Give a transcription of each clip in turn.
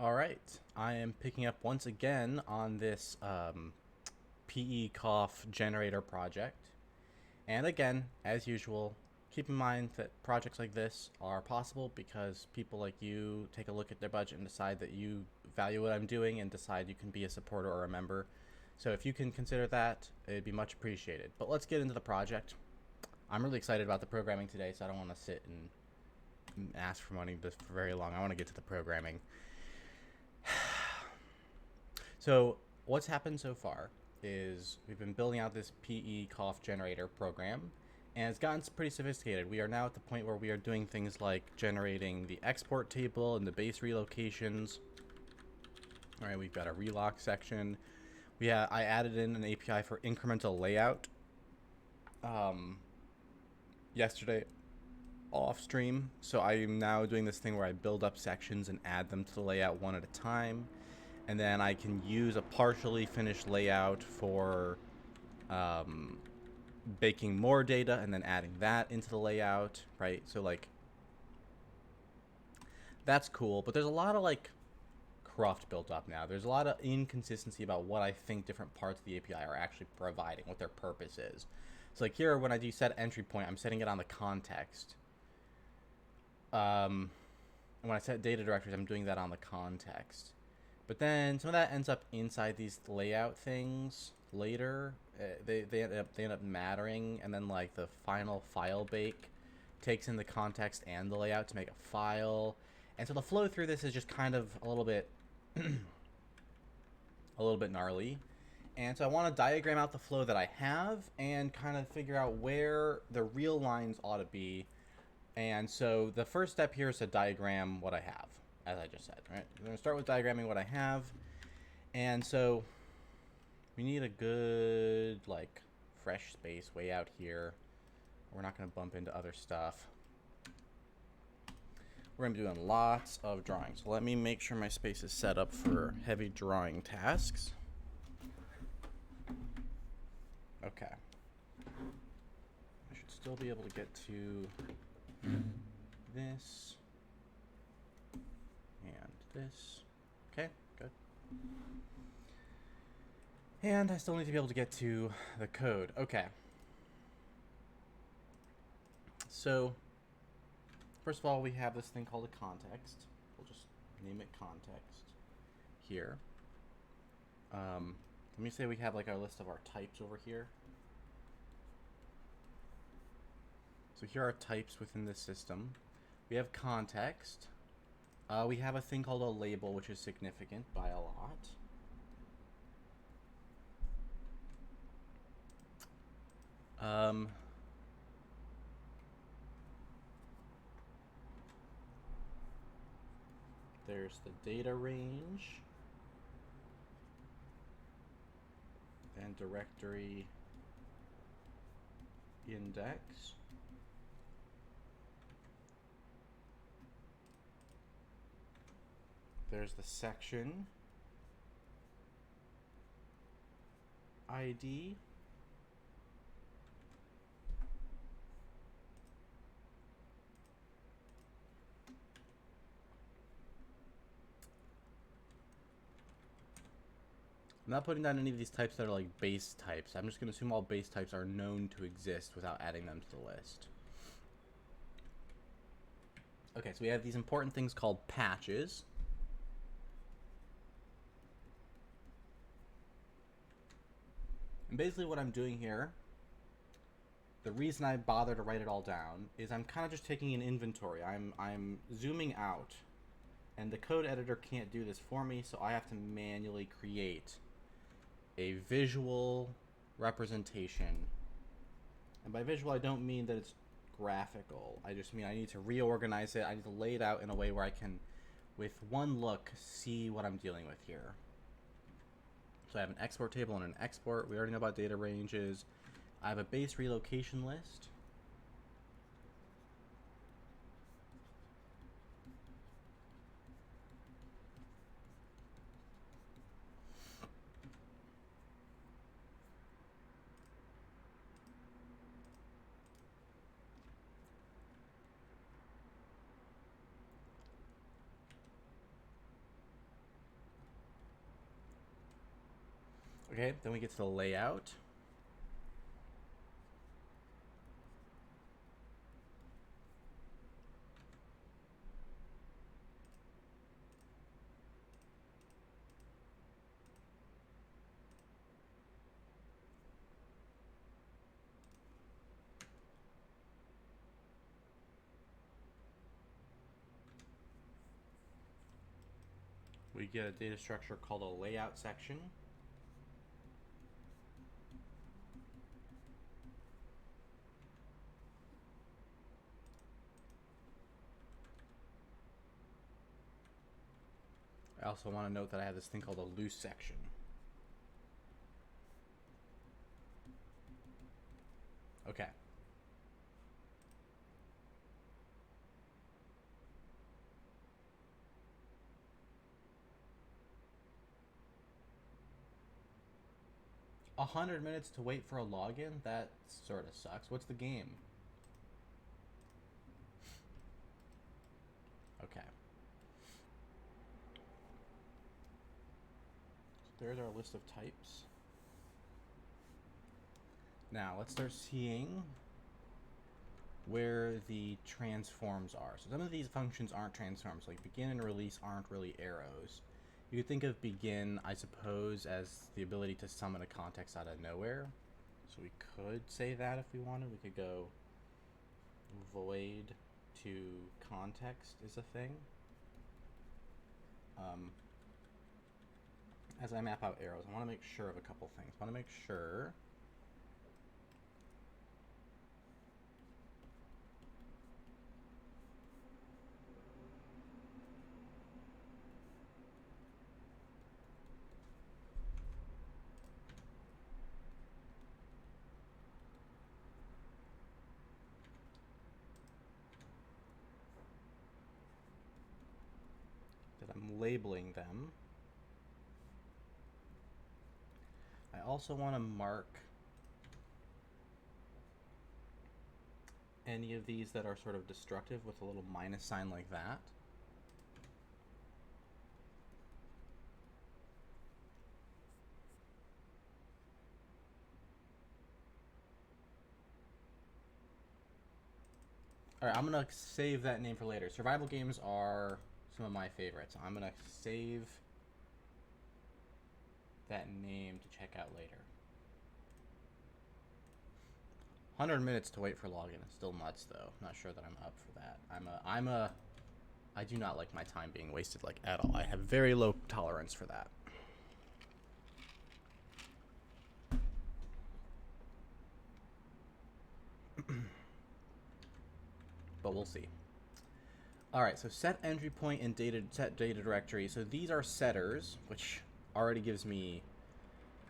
All right, I am picking up once again on this PE COFF generator project. And again, as usual, keep in mind that projects like this are possible because people like you take a look at their budget and decide that you value what I'm doing and decide you can be a supporter or a member. So if you can consider that, it'd be much appreciated. But let's get into the project. I'm really excited about the programming today, so I don't want to sit and ask for money this for very long. I want to get to the programming. So what's happened so far is we've been building out this PE COFF generator program, and it's gotten pretty sophisticated. We are now at the point where we are doing things like generating the export table and the base relocations. All right, we've got a relock section. I added in an API for incremental layout yesterday off stream. So I am now doing this thing where I build up sections and add them to the layout one at a time. And then I can use a partially finished layout for baking more data and then adding that into the layout, right? So like that's cool, but there's a lot of like cruft built up now. There's a lot of inconsistency about what I think different parts of the API are actually providing, what their purpose is. So like here, when I do set entry point, I'm setting it on the context. And when I set data directories, I'm doing that on the context. But then some of that ends up inside these layout things later. They end up mattering, and then like the final file bake takes in the context and the layout to make a file. And so the flow through this is just kind of a little bit gnarly. And so I want to diagram out the flow that I have and kind of figure out where the real lines ought to be. And so the first step here is to diagram what I have, as I just said, right? I'm going to start with diagramming what I have. And so we need a good, like, fresh space way out here. We're not going to bump into other stuff. We're going to be doing lots of drawing. So let me make sure my space is set up for heavy drawing tasks. Okay. I should still be able to get to this and this. Okay, good. And I still need to be able to get to the code. Okay. So, first of all, we have this thing called a context. We'll just name it context here. Let me say we have like our list of our types over here. So here are types within this system. We have context. We have a thing called a label, which is significant by a lot. There's the data range and directory index. There's the section ID. I'm not putting down any of these types that are like base types. I'm just going to assume all base types are known to exist without adding them to the list. Okay, so we have these important things called patches. And basically what I'm doing here, the reason I bother to write it all down, is I'm kind of just taking an inventory. I'm zooming out, and the code editor can't do this for me, so I have to manually create a visual representation. And by visual, I don't mean that it's graphical. I just mean I need to reorganize it. I need to lay it out in a way where I can, with one look, see what I'm dealing with here. So I have an export table and an export. We already know about data ranges. I have a base relocation list. Okay, then we get to the layout. We get a data structure called a layout section. I also want to note that I have this thing called a loose section. Okay. $100 to wait for a login? That sort of sucks. What's the game? Okay. So there's our list of types. Now let's start seeing where the transforms are. So some of these functions aren't transforms, like begin and release aren't really arrows. You could think of begin, I suppose, as the ability to summon a context out of nowhere. So we could say that if we wanted. We could go void to context is a thing. As I map out arrows, I want to make sure of a couple things. I want to make sure that I'm labeling them. I also want to mark any of these that are sort of destructive with a little minus sign like that. Alright, I'm going to save that name for later. Survival games are some of my favorites. I'm going to save that name to check out later. 100 to wait for login is still nuts, though. Not sure that I'm up for that. I do not like my time being wasted, like, at all. I have very low tolerance for that. But we'll see. All right, so set entry point and set data directory. So these are setters, which already gives me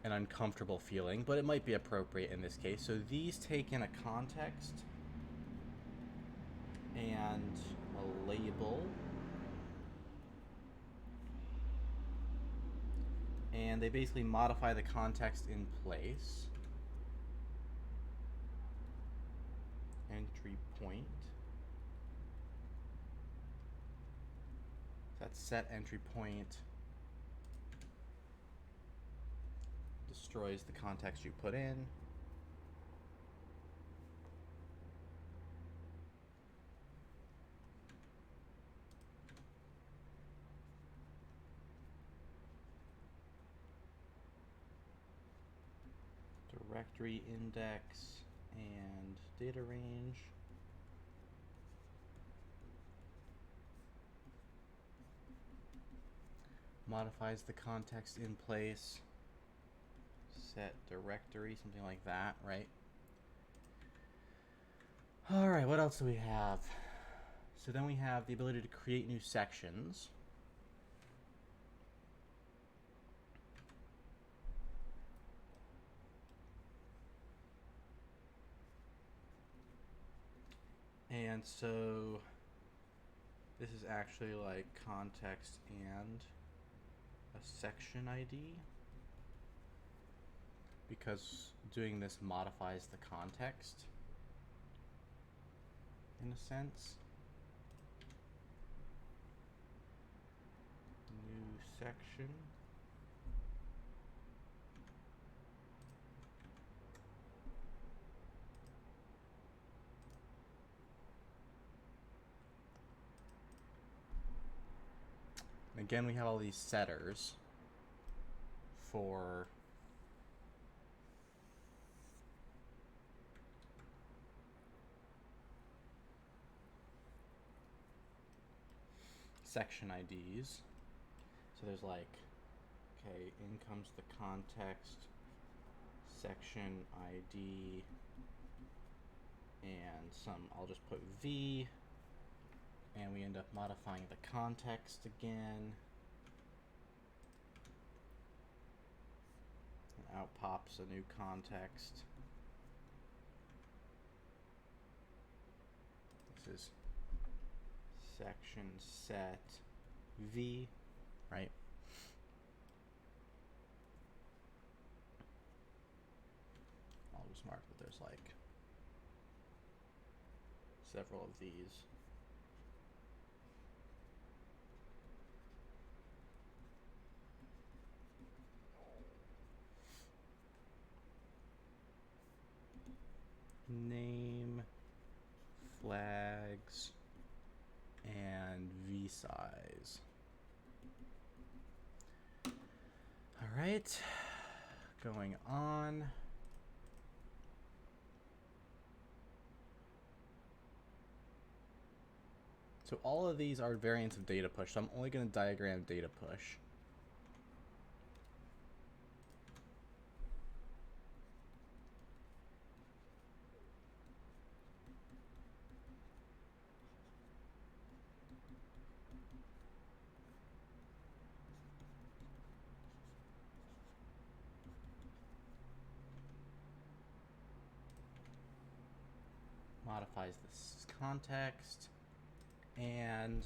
an uncomfortable feeling, but it might be appropriate in this case. So these take in a context and a label, and they basically modify the context in place. Entry point. That's set entry point. Destroys the context you put in. Directory index and data range. Modifies the context in place. Set directory, something like that, right? All right, what else do we have? So then we have the ability to create new sections. And so this is actually like context and a section ID, because doing this modifies the context in a sense. New section. Again, we have all these setters for section IDs. So there's like, okay, in comes the context, section ID, and some, I'll just put V, and we end up modifying the context again. And out pops a new context. This is section set V, right? I'll just mark that there's like several of these. Name, flags, and V size. All right, going on. So all of these are variants of data push, so I'm only going to diagram data push. Modifies this context, and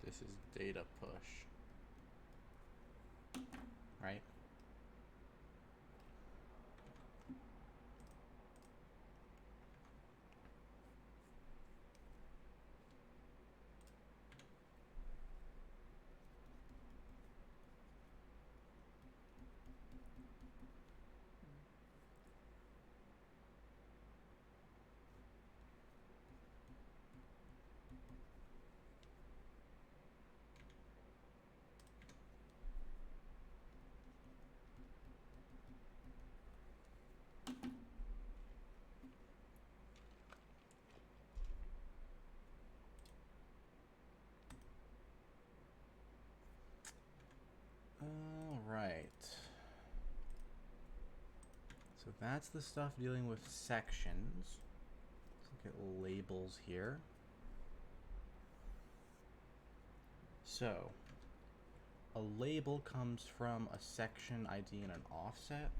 this is data push, right? All right. So that's the stuff dealing with sections. Let's look at labels here. So a label comes from a section ID and an offset.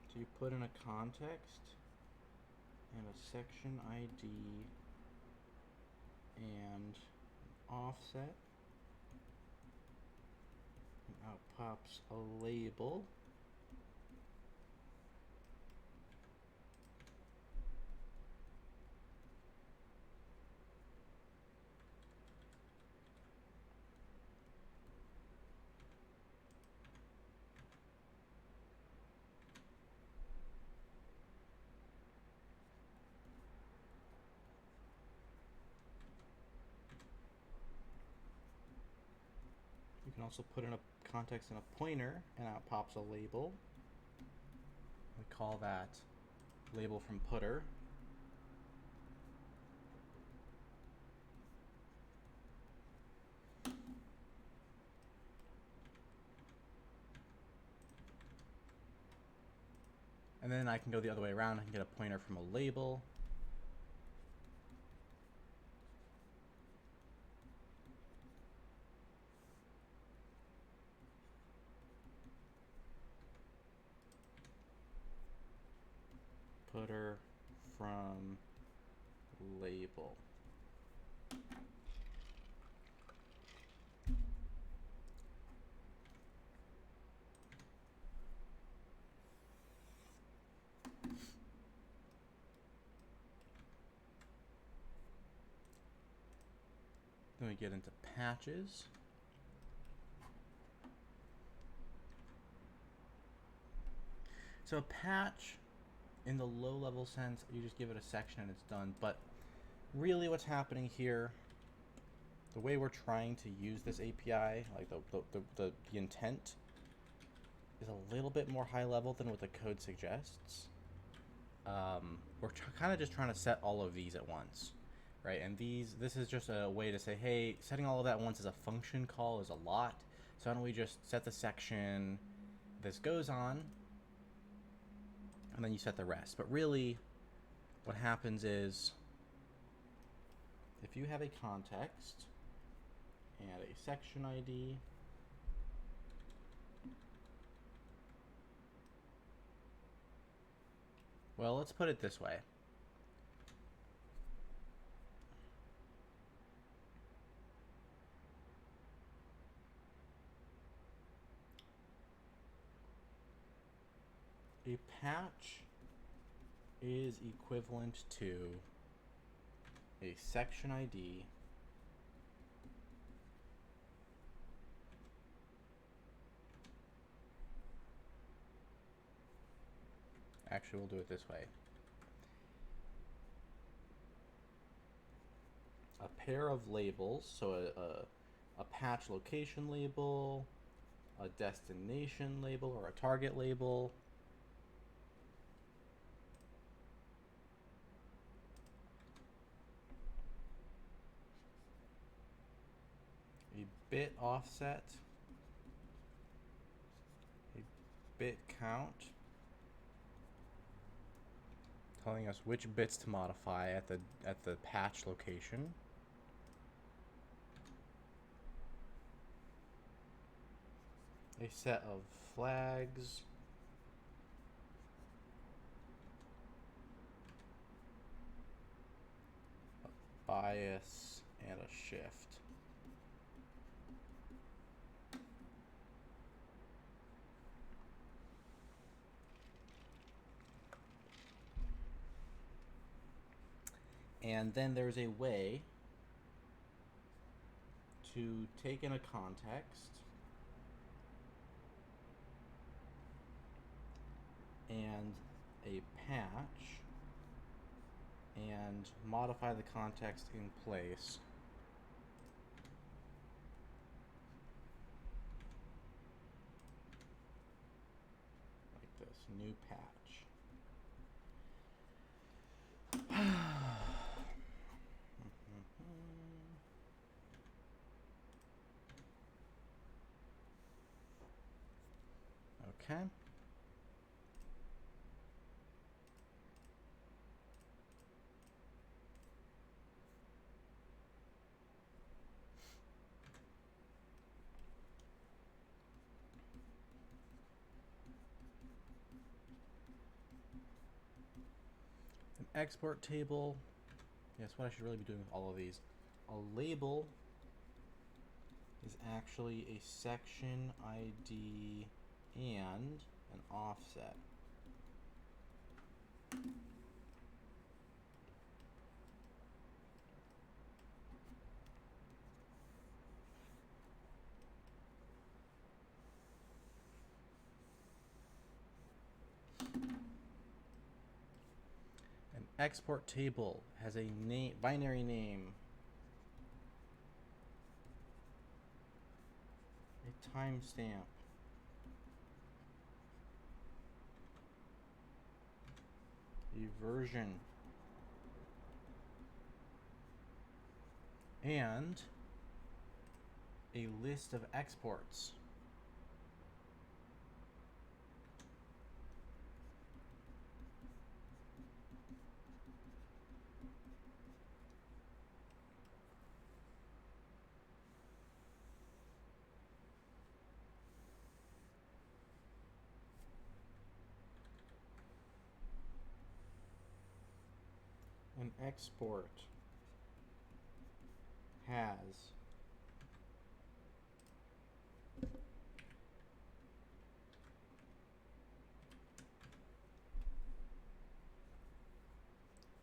So you put in a context and a section ID and an offset. And out pops a label. You can also put in a context and a pointer, and out pops a label. We call that label from putter. And then I can go the other way around. I can get a pointer from a label. Putter from label. Then we get into patches. So a patch, in the low-level sense, you just give it a section and it's done. But really what's happening here, the way we're trying to use this API, like the intent, is a little bit more high-level than what the code suggests. We're kind of just trying to set all of these at once, right? And this is just a way to say, hey, setting all of that at once as a function call is a lot. So why don't we just set the section this goes on, and then you set the rest. But really, what happens is, if you have a context and a section ID, well, let's put it this way. A patch is equivalent to a section ID actually we'll do it this way. A pair of labels, so a patch location label, a destination label or a target label, a bit offset, a bit count, telling us which bits to modify at the patch location, a set of flags, a bias, and a shift. And then there's a way to take in a context and a patch and modify the context in place like this, new patch. Okay. An export table. Yes, what I should really be doing with all of these. A label is actually a section ID and an offset. An export table has a binary name, a timestamp, a version, and a list of exports. An export has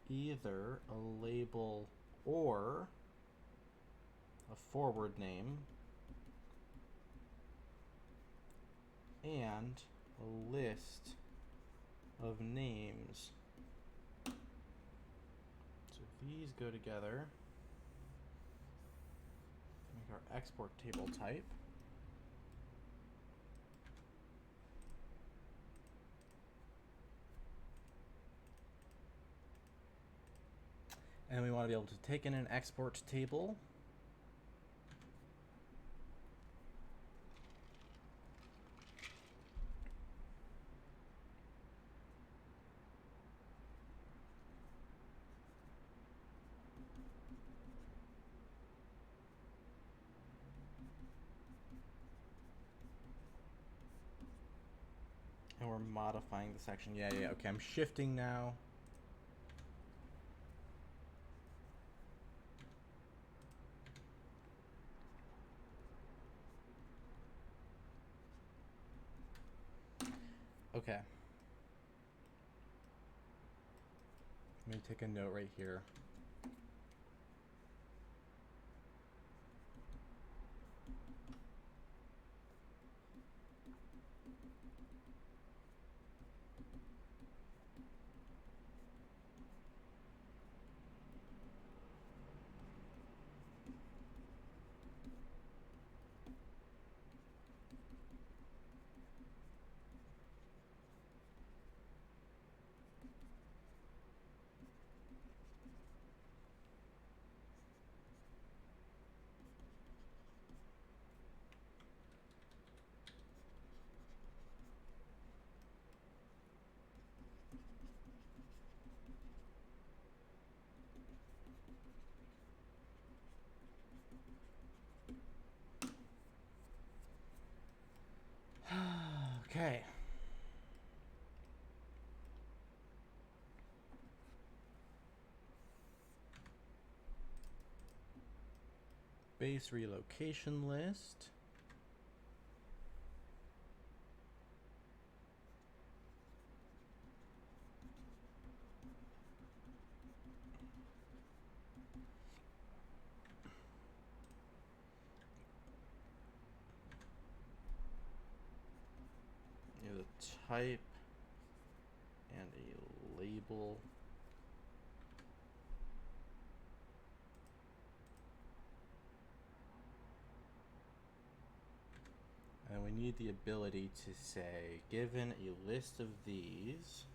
either a label or a forward name, and a list of names. So these go together, make our export table type. And we want to be able to take in an export table. And we're modifying the section. Yeah. Okay, I'm shifting now. Okay. Let me take a note right here. Okay. Base relocation list. A type and a label. And we need the ability to say, given a list of these,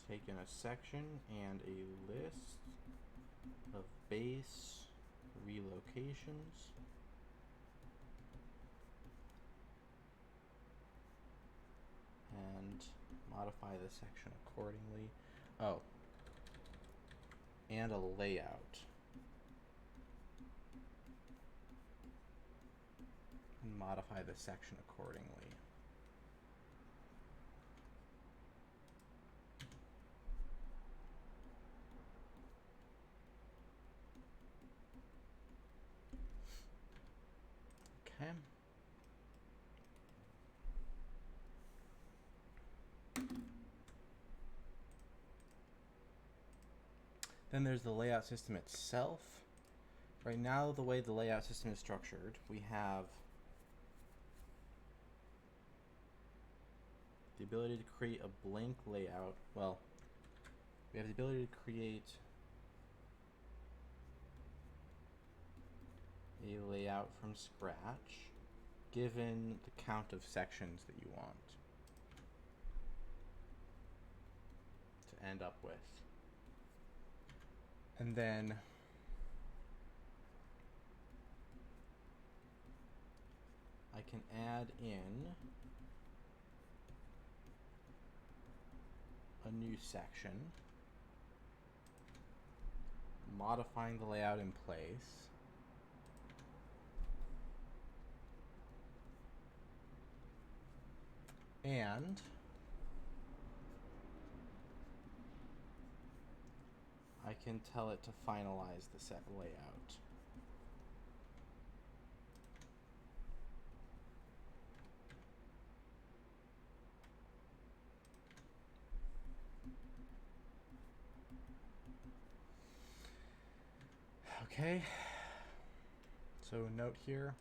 take in a section and a list of base relocations. And modify the section accordingly. Oh, and a layout. And modify the section accordingly. Okay. Then there's the layout system itself. Right now, the way the layout system is structured, we have the ability to create a blank layout. Well, we have the ability to create a layout from scratch, given the count of sections that you want to end up with. And then I can add in a new section, modifying the layout in place. And I can tell it to finalize the set layout. Okay. So note here.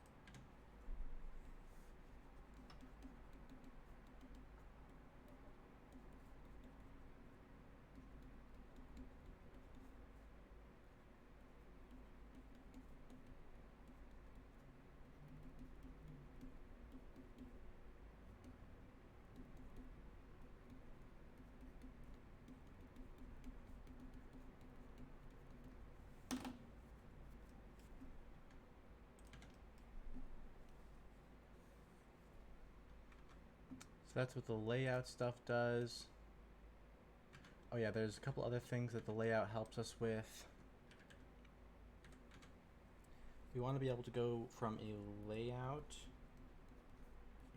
So that's what the layout stuff does. Oh yeah, there's a couple other things that the layout helps us with. We want to be able to go from a layout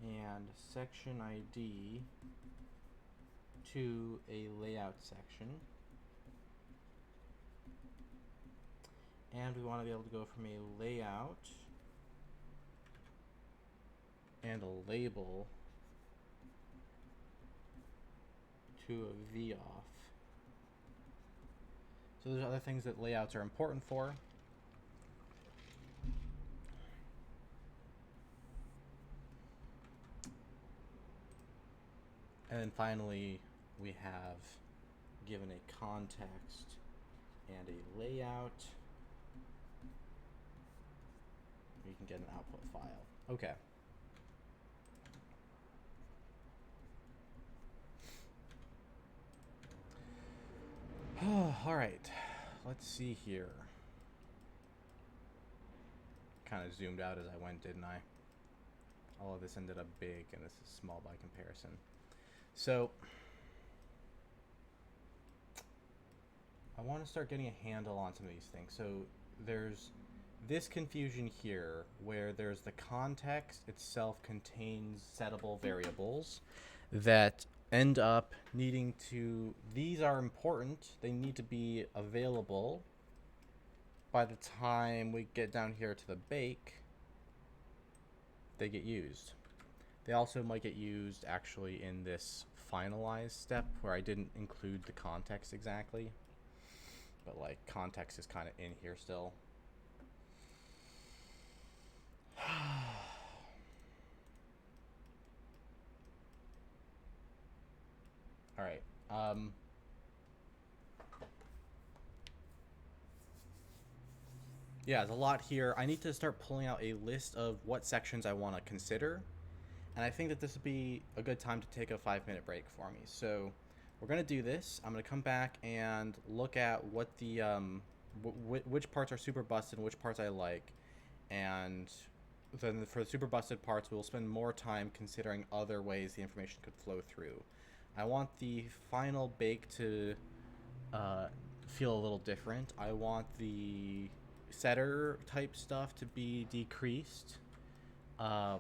and section ID to a layout section. And we want to be able to go from a layout and a label to a VOF. So there's other things that layouts are important for. And then finally, we have given a context and a layout. We can get an output file. Okay. All right. Let's see here. Kind of zoomed out as I went, didn't I? All of this ended up big, and this is small by comparison. So I want to start getting a handle on some of these things. So there's this confusion here where there's the context itself contains settable variables that end up needing to, these are important, they need to be available by the time we get down here to the bake, they get used. They also might get used actually in this finalize step where I didn't include the context exactly, but like context is kind of in here still. All right. Yeah, there's a lot here. I need to start pulling out a list of what sections I want to consider. And I think that this would be a good time to take a 5-minute break for me. So we're going to do this. I'm going to come back and look at what the which parts are super busted and which parts I like. And then for the super busted parts, we'll spend more time considering other ways the information could flow through. I want the final bake to feel a little different. I want the setter type stuff to be decreased. I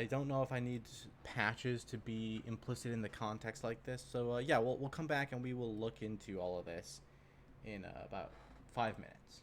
don't know if I need patches to be implicit in the context like this. So yeah, we'll come back and we will look into all of this in about 5 minutes.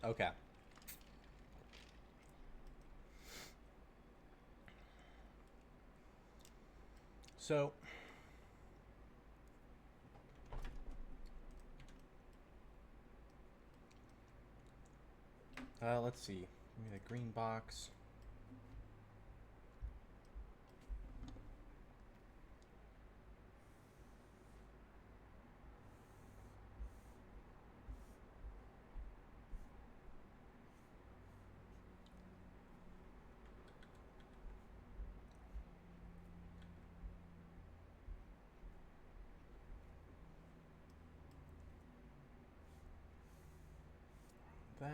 Okay. So, let's see. Give me the green box. That.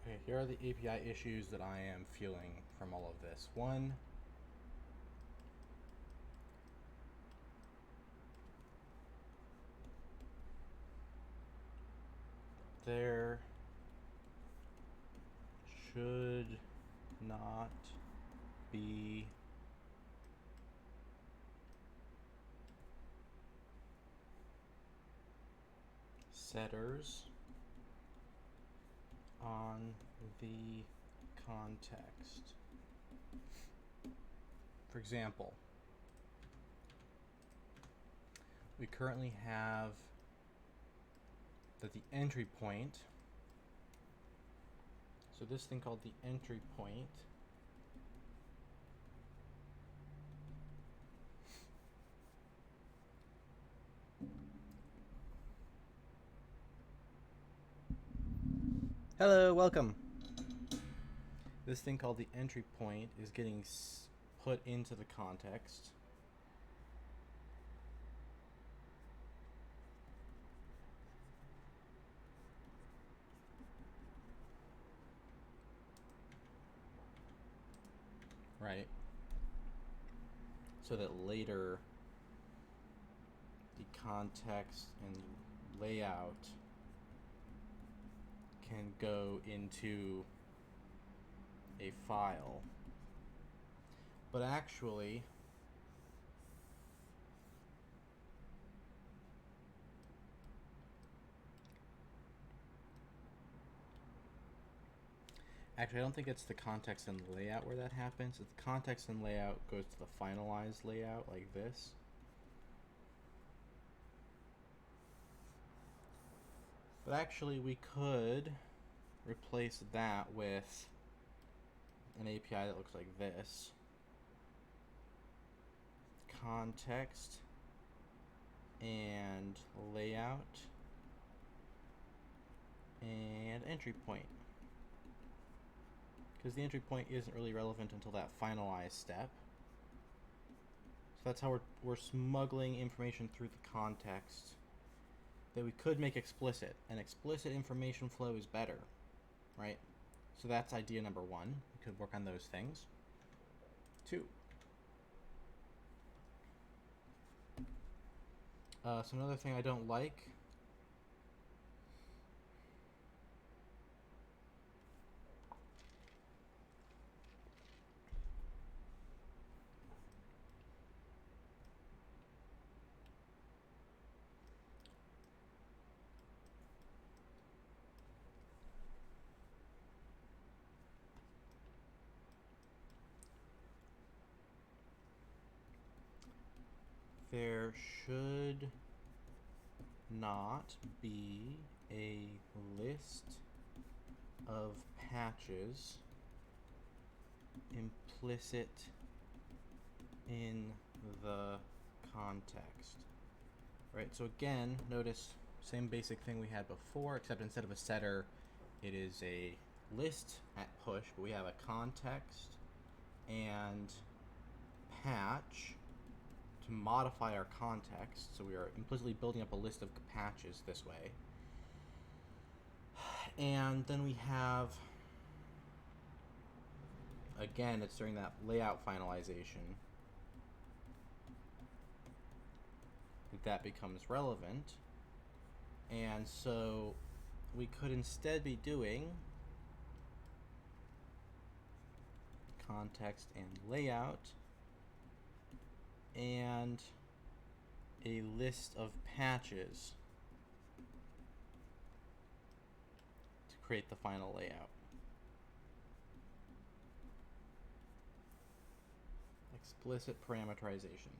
Okay, here are the API issues that I am feeling from all of this. One, there should not be setters on the context. For example, we currently have that the entry point, so this thing called the entry point, hello, welcome. This thing called the entry point is getting put into the context. Right? So that later the context and layout can go into a file. But actually, I don't think it's the context and layout where that happens. It's the context and layout goes to the finalized layout like this. But actually, we could replace that with an API that looks like this. Context and layout and entry point. Because the entry point isn't really relevant until that finalized step. So that's how we're smuggling information through the context that we could make explicit. And explicit information flow is better, right? So that's idea number one. We could work on those things. Two. So another thing I don't like there should not be a list of patches implicit in the context. Right, so again, notice same basic thing we had before, except instead of a setter, it is a list at push, but we have a context and patch to modify our context. So we are implicitly building up a list of patches this way. And then we have, again, it's during that layout finalization that becomes relevant. And so we could instead be doing context and layout, and a list of patches to create the final layout. Explicit parameterization.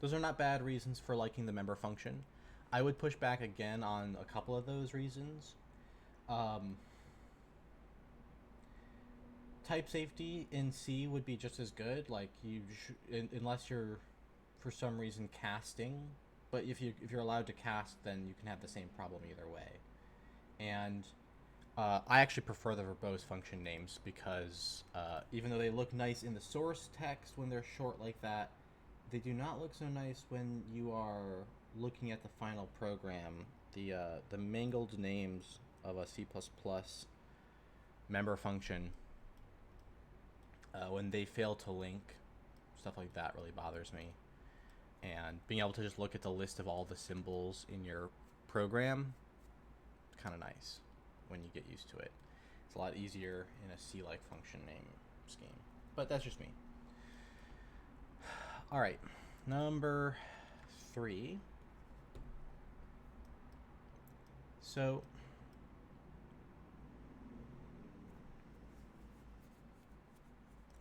Those are not bad reasons for liking the member function. I would push back again on a couple of those reasons. Type safety in C would be just as good. Like unless you're for some reason casting, but if you're allowed to cast, then you can have the same problem either way. And I actually prefer the verbose function names because even though they look nice in the source text when they're short like that, they do not look so nice when you are looking at the final program. The mangled names of a C++ member function, when they fail to link, stuff like that really bothers me. And being able to just look at the list of all the symbols in your program, it's kind of nice when you get used to it. It's a lot easier in a C-like function name scheme. But that's just me. All right, number 3. So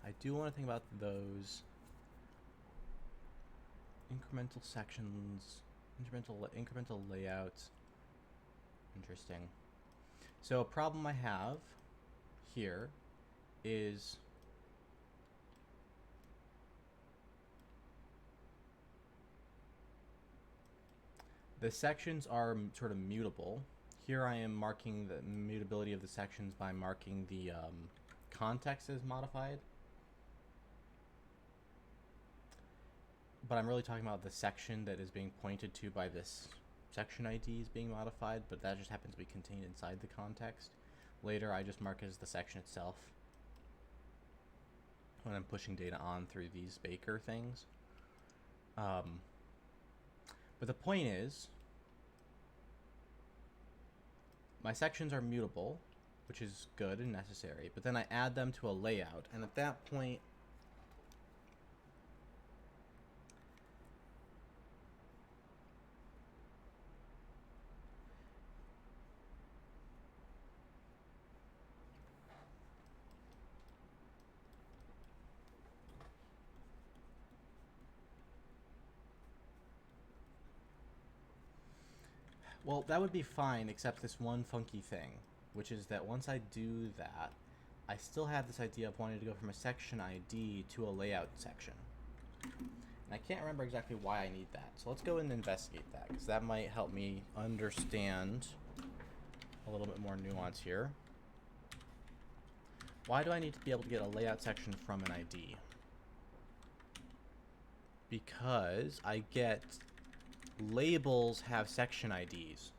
I do want to think about those incremental sections, incremental layouts. Interesting. So a problem I have here is the sections are sort of mutable. Here I am marking the mutability of the sections by marking the context as modified. But I'm really talking about the section that is being pointed to by this section ID is being modified, but that just happens to be contained inside the context. Later I just mark it as the section itself when I'm pushing data on through these Baker things. But the point is, my sections are mutable, which is good and necessary, but then I add them to a layout, and at that point, well, that would be fine, except this one funky thing, which is that once I do that, I still have this idea of wanting to go from a section ID to a layout section. And I can't remember exactly why I need that. So let's go and investigate that, because that might help me understand a little bit more nuance here. Why do I need to be able to get a layout section from an ID? Because I get labels have section IDs.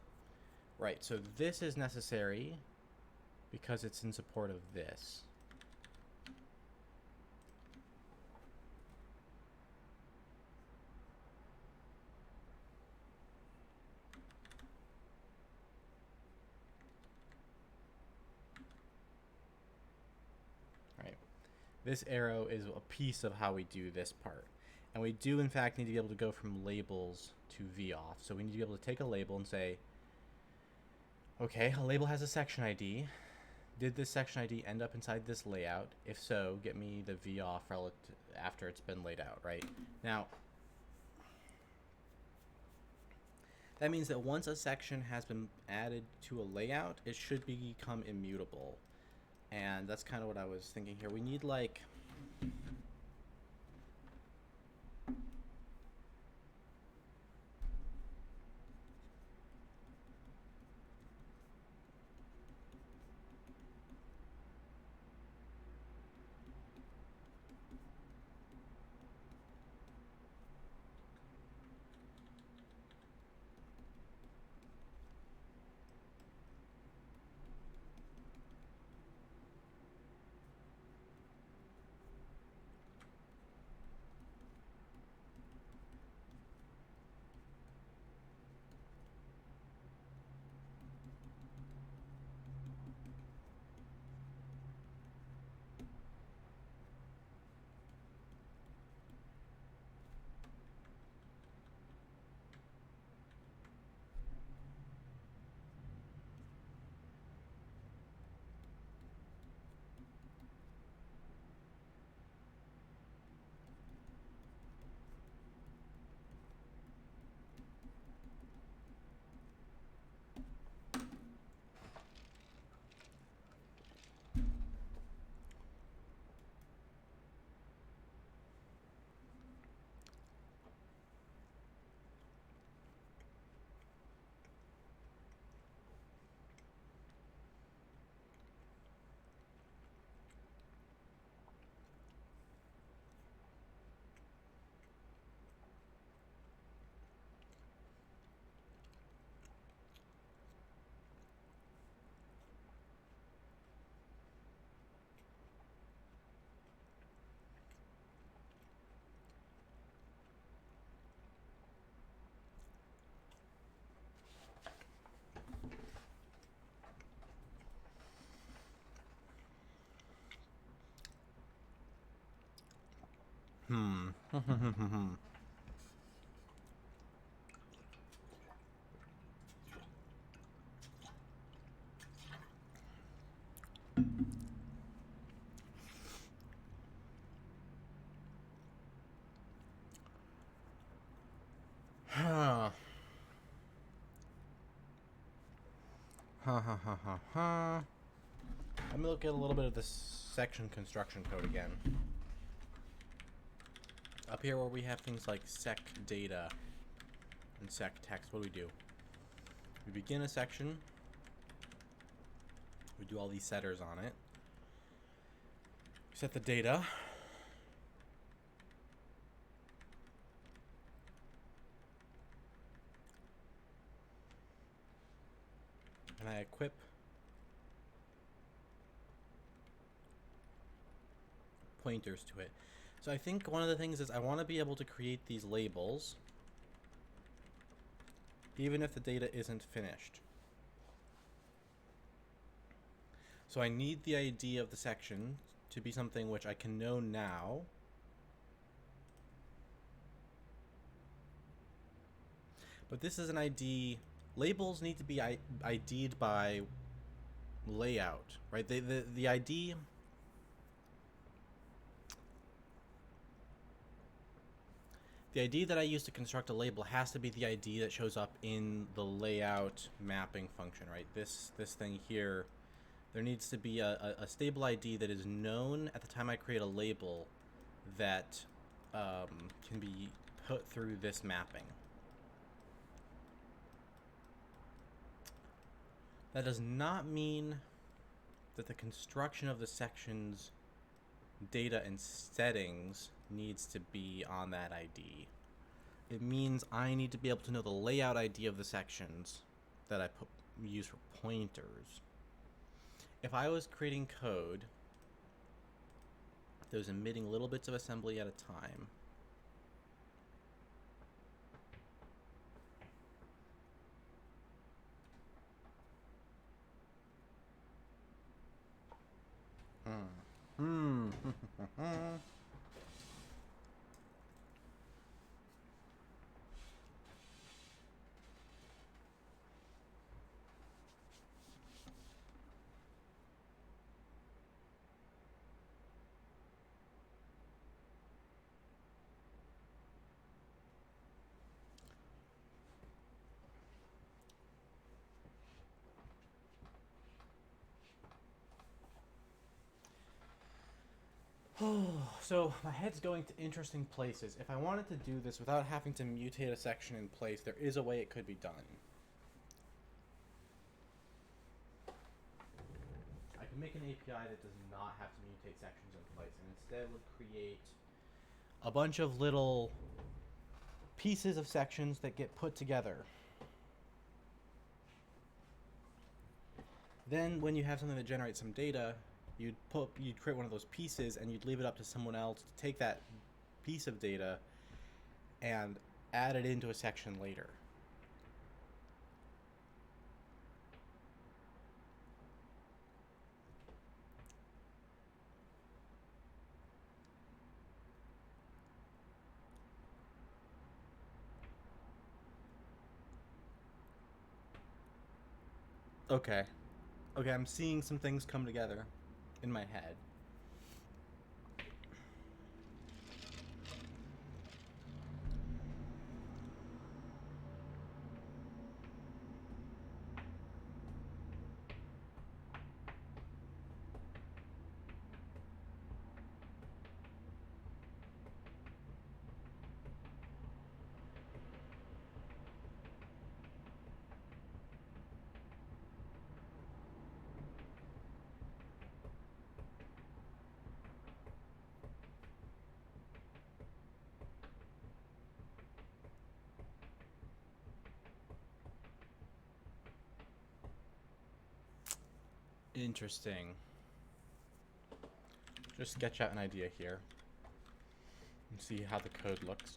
Right, so this is necessary because it's in support of this. Right. This arrow is a piece of how we do this part. And we do, in fact, need to be able to go from labels to VOFF. So we need to be able to take a label and say, okay, a label has a section ID. Did this section ID end up inside this layout? If so, get me the VOFF relative after it's been laid out, right? Now, that means that once a section has been added to a layout, it should become immutable. And that's kind of what I was thinking here. We need like... Hmm. Huh. Ha. Let me look at a little bit of this section construction code again. Up here where we have things like sec data and sec text, what do? We begin a section. We do all these setters on it. Set the data. And I equip pointers to it. So I think one of the things is I want to be able to create these labels even if the data isn't finished. So I need the ID of the section to be something which I can know now. But this is an ID. Labels need to be ID'd by layout, right? The ID... The ID that I use to construct a label has to be the ID that shows up in the layout mapping function, right? This thing here, there needs to be a stable ID that is known at the time I create a label that can be put through this mapping. That does not mean that the construction of the section's data and settings needs to be on that ID. It means I need to be able to know the layout ID of the sections that I use for pointers. If I was creating code that was emitting little bits of assembly at a time, So my head's going to interesting places. If I wanted to do this without having to mutate a section in place, there is a way it could be done. I can make an API that does not have to mutate sections in place, and instead would create a bunch of little pieces of sections that get put together. Then when you have something that generates some data, you'd create one of those pieces and you'd leave it up to someone else to take that piece of data and add it into a section later. Okay, I'm seeing some things come together in my head. Interesting. Just sketch out an idea here and see how the code looks.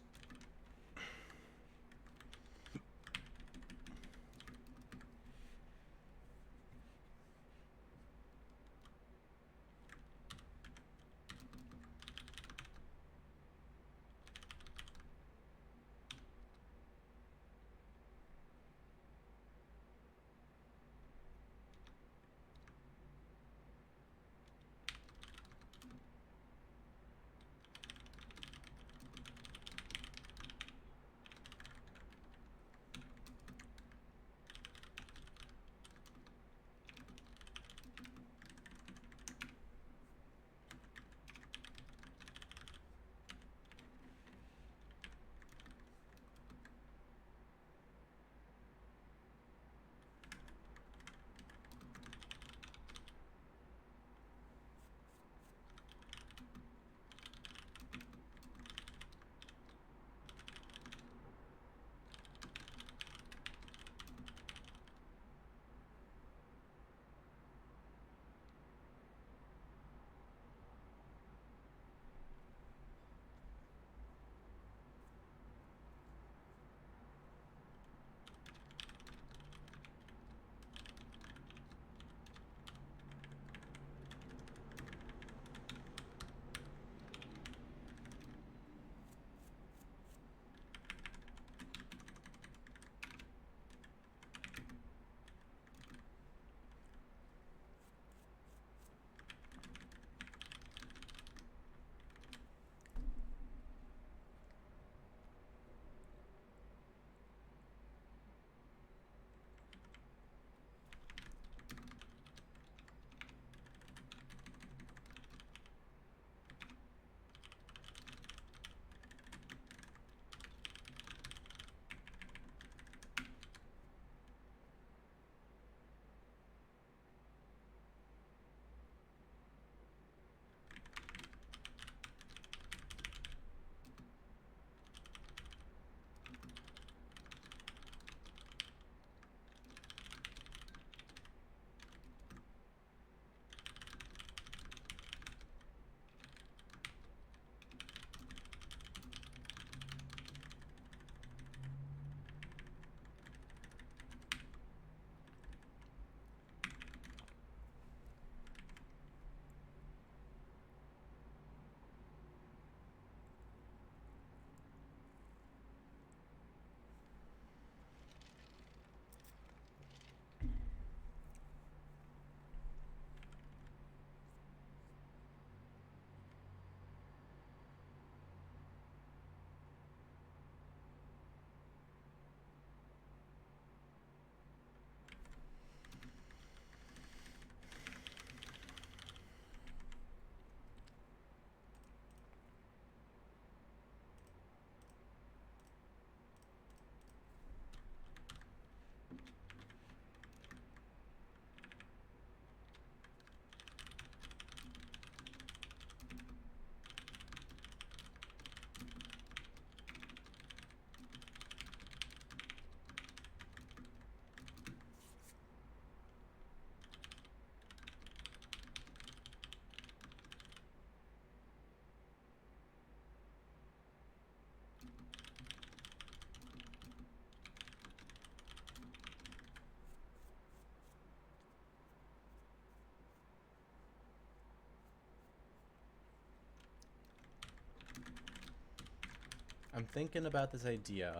I'm thinking about this idea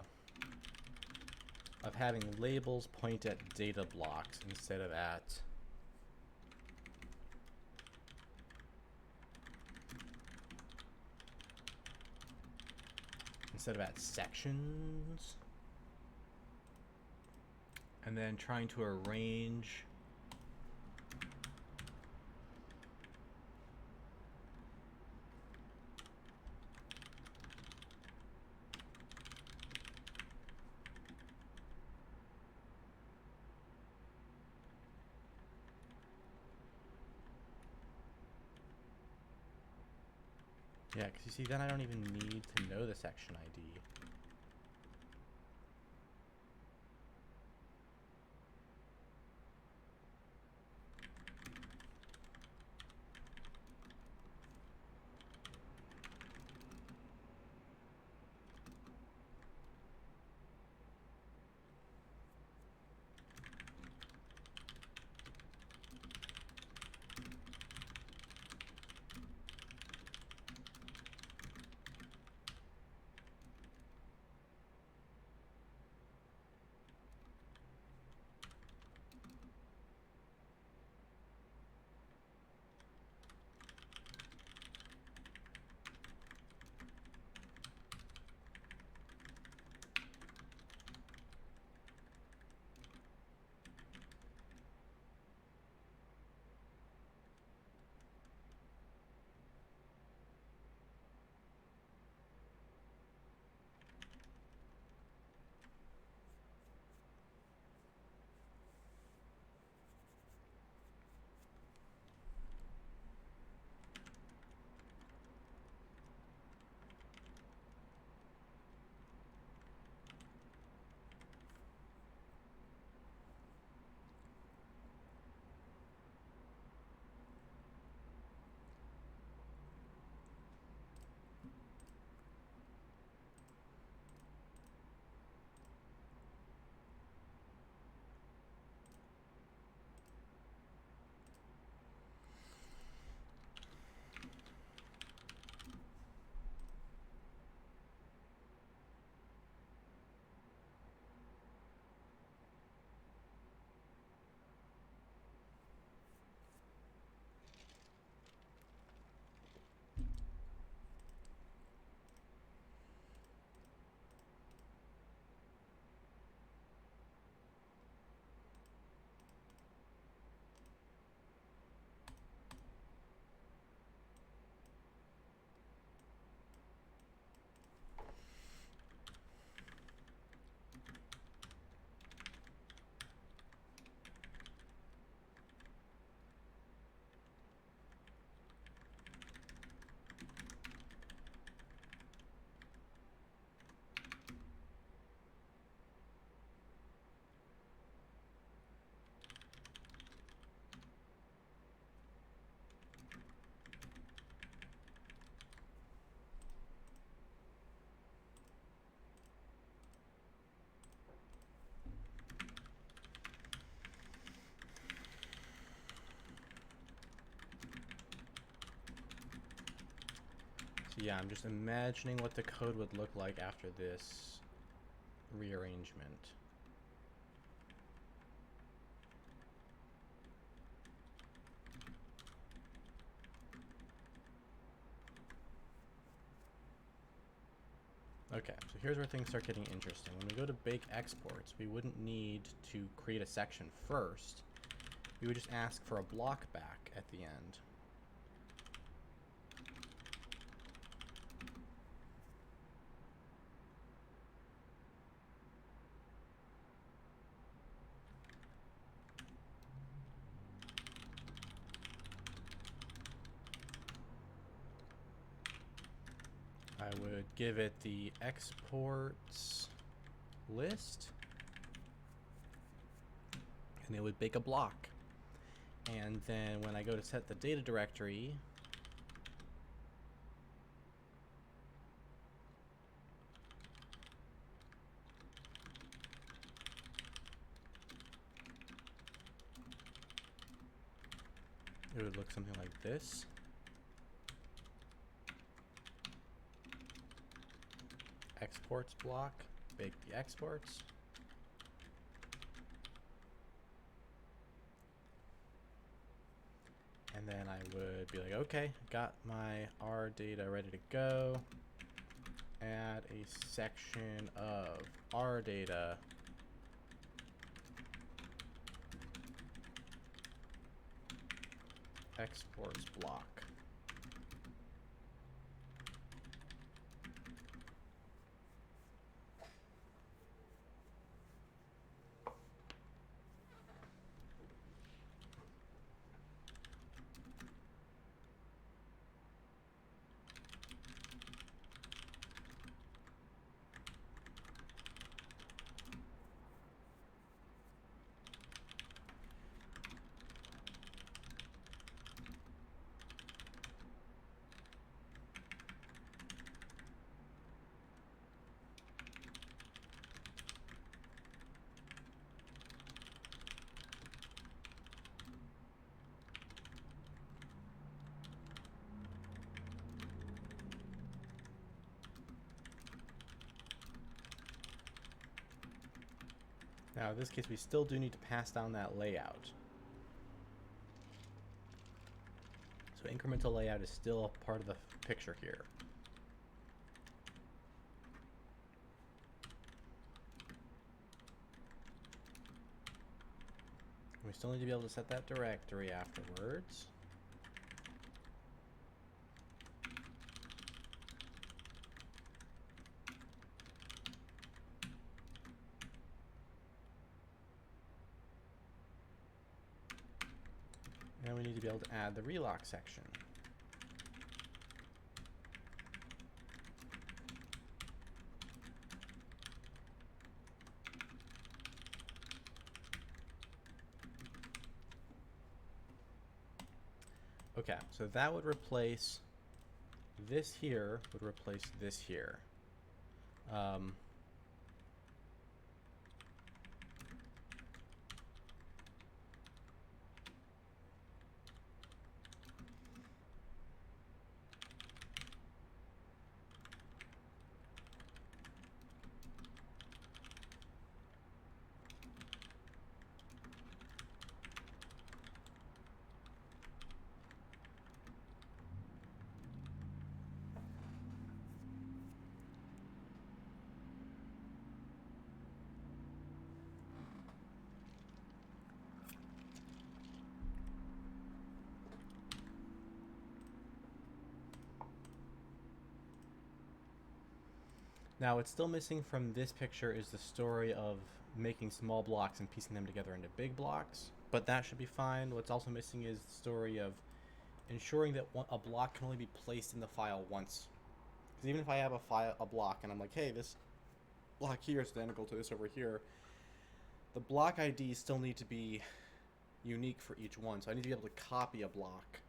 of having labels point at data blocks instead of at sections, and then trying to arrange yeah, because you see, then I don't even need to know the section ID. So yeah, I'm just imagining what the code would look like after this rearrangement. Okay, so here's where things start getting interesting. When we go to bake exports, we wouldn't need to create a section first. We would just ask for a block back at the end. I would give it the exports list, and it would bake a block. And then when I go to set the data directory, it would look something like this. exports block, bake the exports. And then I would be like, okay, got my R data ready to go. Add a section of R data exports block. Now, in this case, we still do need to pass down that layout. So incremental layout is still a part of the picture here. We still need to be able to set that directory afterwards. And we need to be able to add the relock section. Okay, so that would replace this here, would replace this here. Now, what's still missing from this picture is the story of making small blocks and piecing them together into big blocks, but that should be fine. What's also missing is the story of ensuring that a block can only be placed in the file once. Because even if I have a block and I'm like, hey, this block here is identical to this over here, the block IDs still need to be unique for each one. So I need to be able to copy a block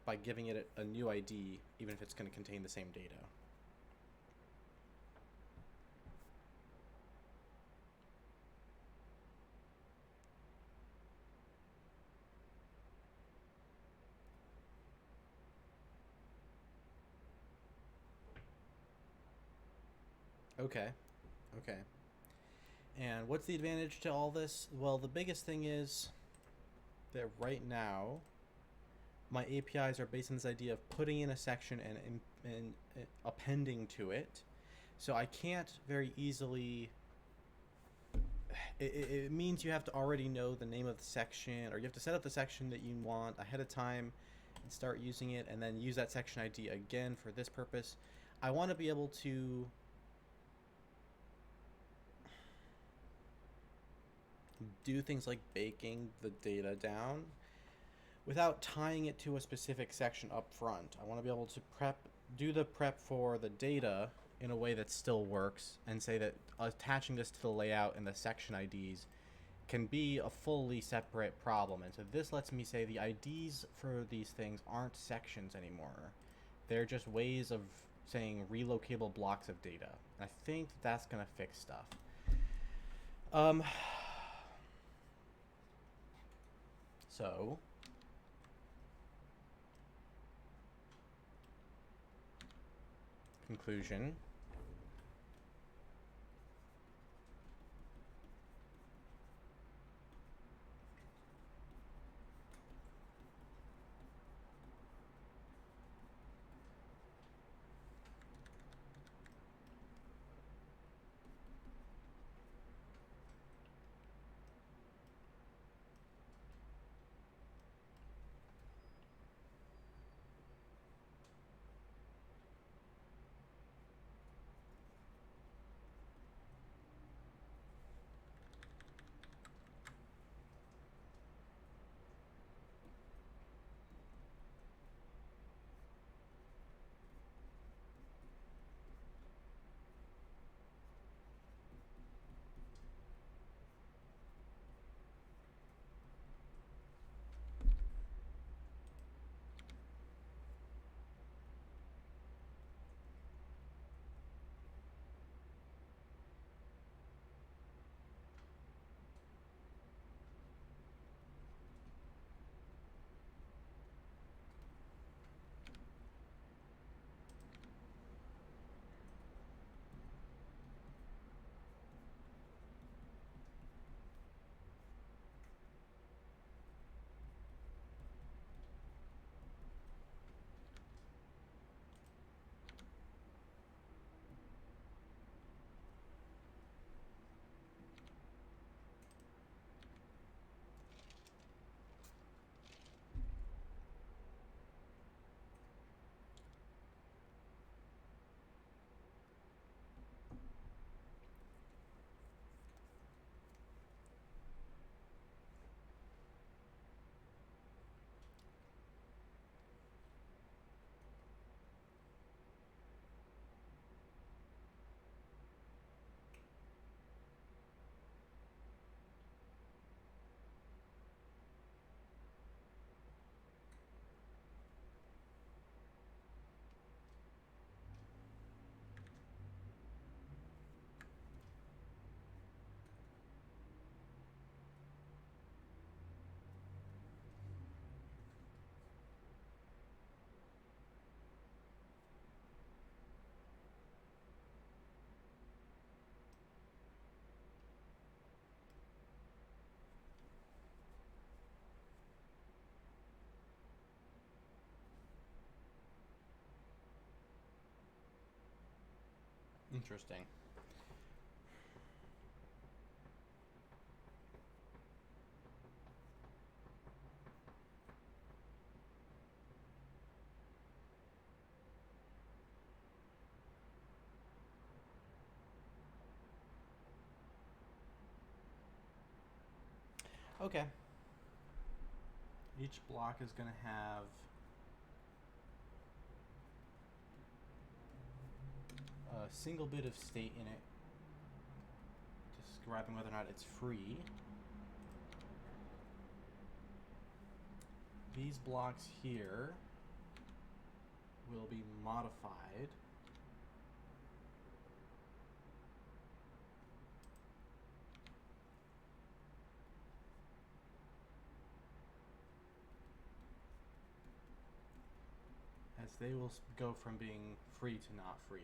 by giving it a new ID, even if it's going to contain the same data. Okay. And what's the advantage to all this? Well, the biggest thing is that right now, my APIs are based on this idea of putting in a section and appending to it. So I can't very easily... It means you have to already know the name of the section, or you have to set up the section that you want ahead of time and start using it, and then use that section ID again for this purpose. I want to be able to do things like baking the data down without tying it to a specific section up front. I want to be able to do the prep for the data in a way that still works, and say that attaching this to the layout and the section IDs can be a fully separate problem. And so this lets me say the IDs for these things aren't sections anymore. They're just ways of saying relocatable blocks of data. And I think that's going to fix stuff. So conclusion. Interesting. Okay. Each block is going to have a single bit of state in it, describing whether or not it's free. These blocks here will be modified as they will go from being free to not free.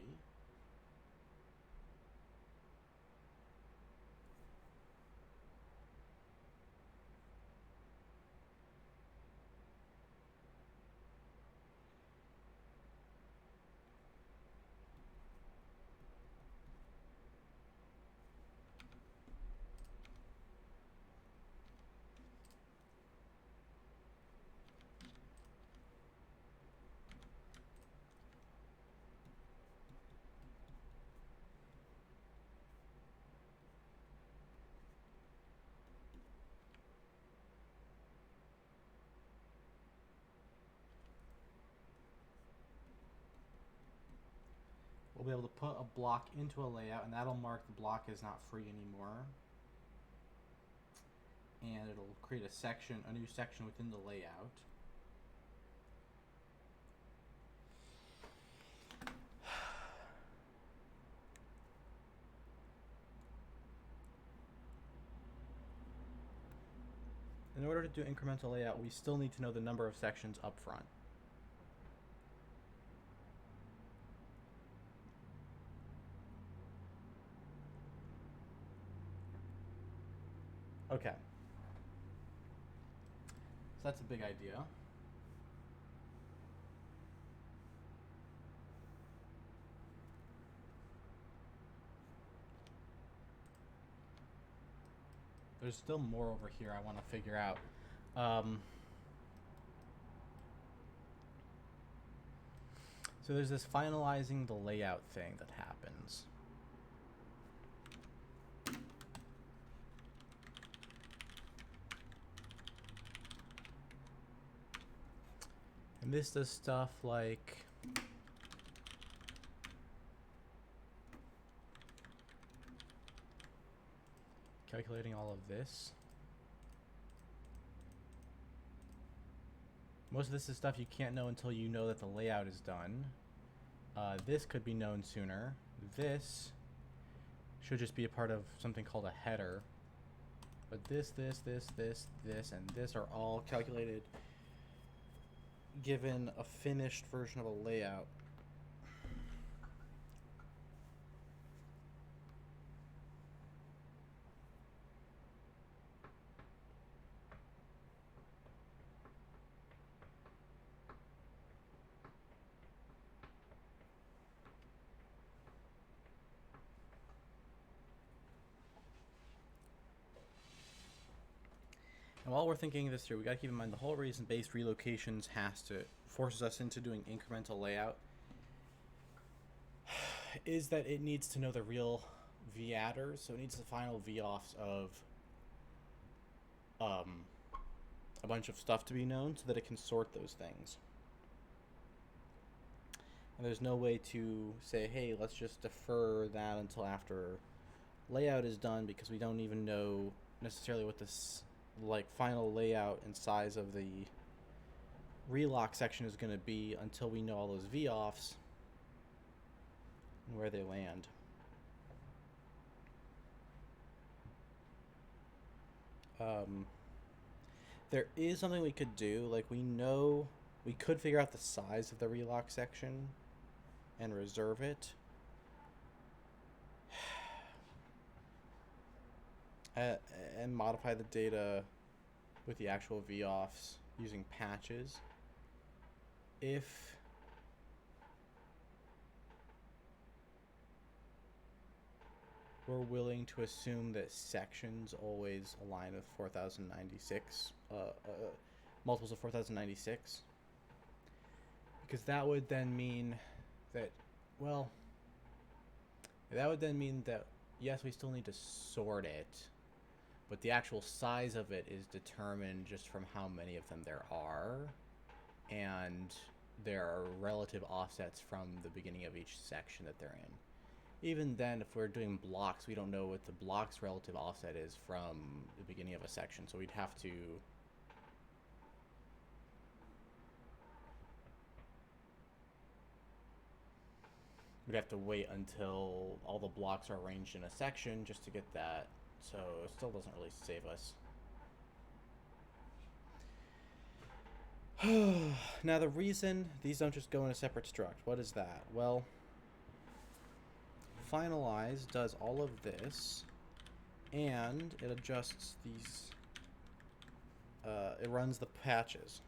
We'll be able to put a block into a layout, and that'll mark the block as not free anymore. And it'll create a new section within the layout. In order to do incremental layout, we still need to know the number of sections up front. Okay. So that's a big idea. There's still more over here I want to figure out. So there's this finalizing the layout thing that happens. And this does stuff like calculating all of this. Most of this is stuff you can't know until you know that the layout is done. This could be known sooner. This should just be a part of something called a header. But this, and this are all calculated given a finished version of a layout. And while we're thinking this through, we gotta keep in mind the whole reason base relocations forces us into doing incremental layout is that it needs to know the real v-adders, so it needs the final v-offs of a bunch of stuff to be known so that it can sort those things. And there's no way to say, hey, let's just defer that until after layout is done, because we don't even know necessarily what this final layout and size of the relock section is going to be until we know all those v-offs and where they land. There is something we could do. Like, we know we could figure out the size of the relock section and reserve it. And modify the data with the actual v-offs using patches. If we're willing to assume that sections always align with 4096, multiples of 4096. Because that would then mean that, well, that would then mean that, yes, we still need to sort it, but the actual size of it is determined just from how many of them there are, and there are relative offsets from the beginning of each section that they're in. Even then, if we're doing blocks, we don't know what the block's relative offset is from the beginning of a section, so we'd have to... We'd have to wait until all the blocks are arranged in a section just to get that, so it still doesn't really save us. Now the reason these don't just go in a separate struct, what is that? Well, finalize does all of this, and it adjusts these, it runs the patches.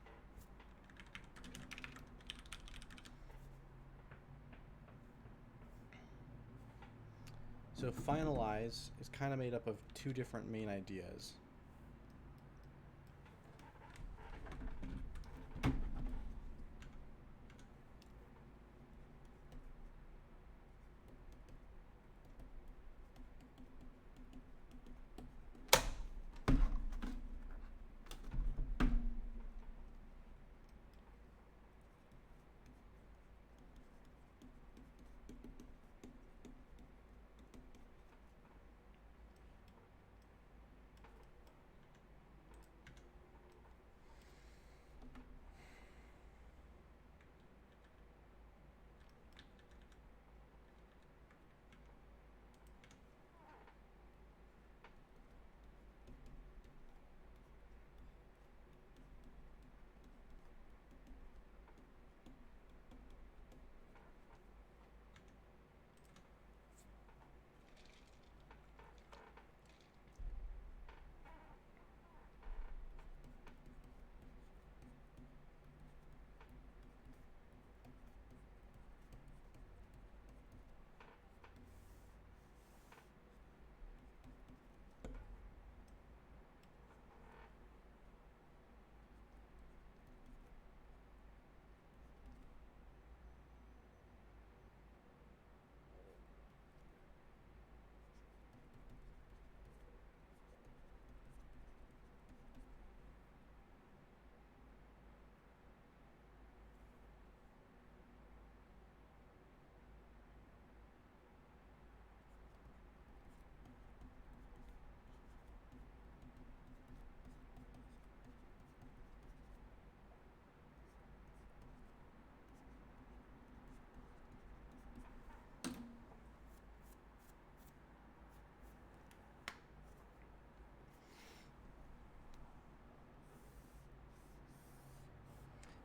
So finalize is kind of made up of two different main ideas.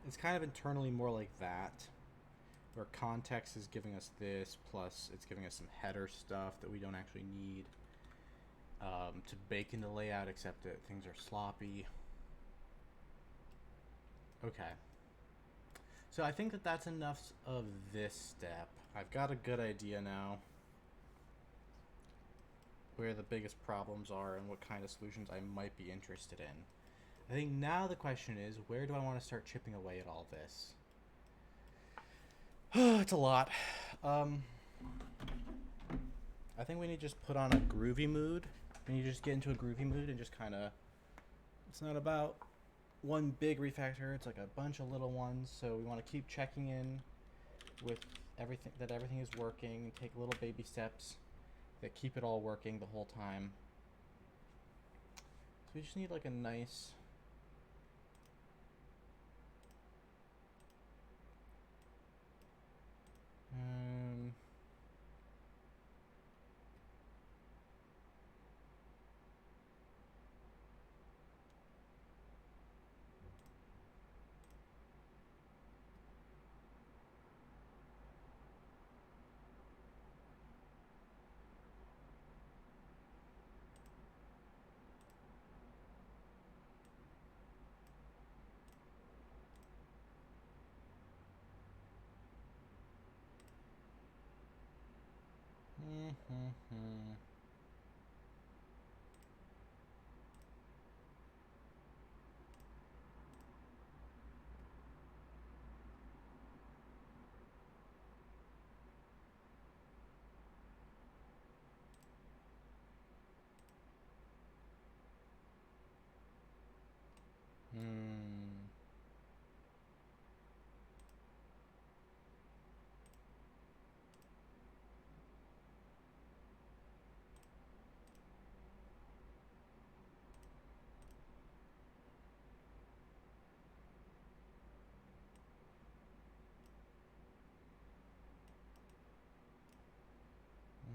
It's kind of internally more like that, where context is giving us this, plus it's giving us some header stuff that we don't actually need to bake into layout, except that things are sloppy. Okay. So I think that that's enough of this step. I've got a good idea now where the biggest problems are and what kind of solutions I might be interested in. I think now the question is, where do I want to start chipping away at all this? It's a lot. I think we need to just put on a groovy mood. We need to just get into a groovy mood and just kind of... It's not about one big refactor. It's like a bunch of little ones. So we want to keep checking in with everything, that everything is working. Take little baby steps that keep it all working the whole time. So we just need like a nice...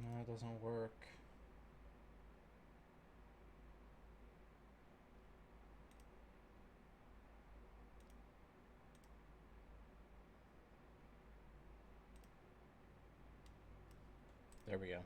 No, it doesn't work. There we go.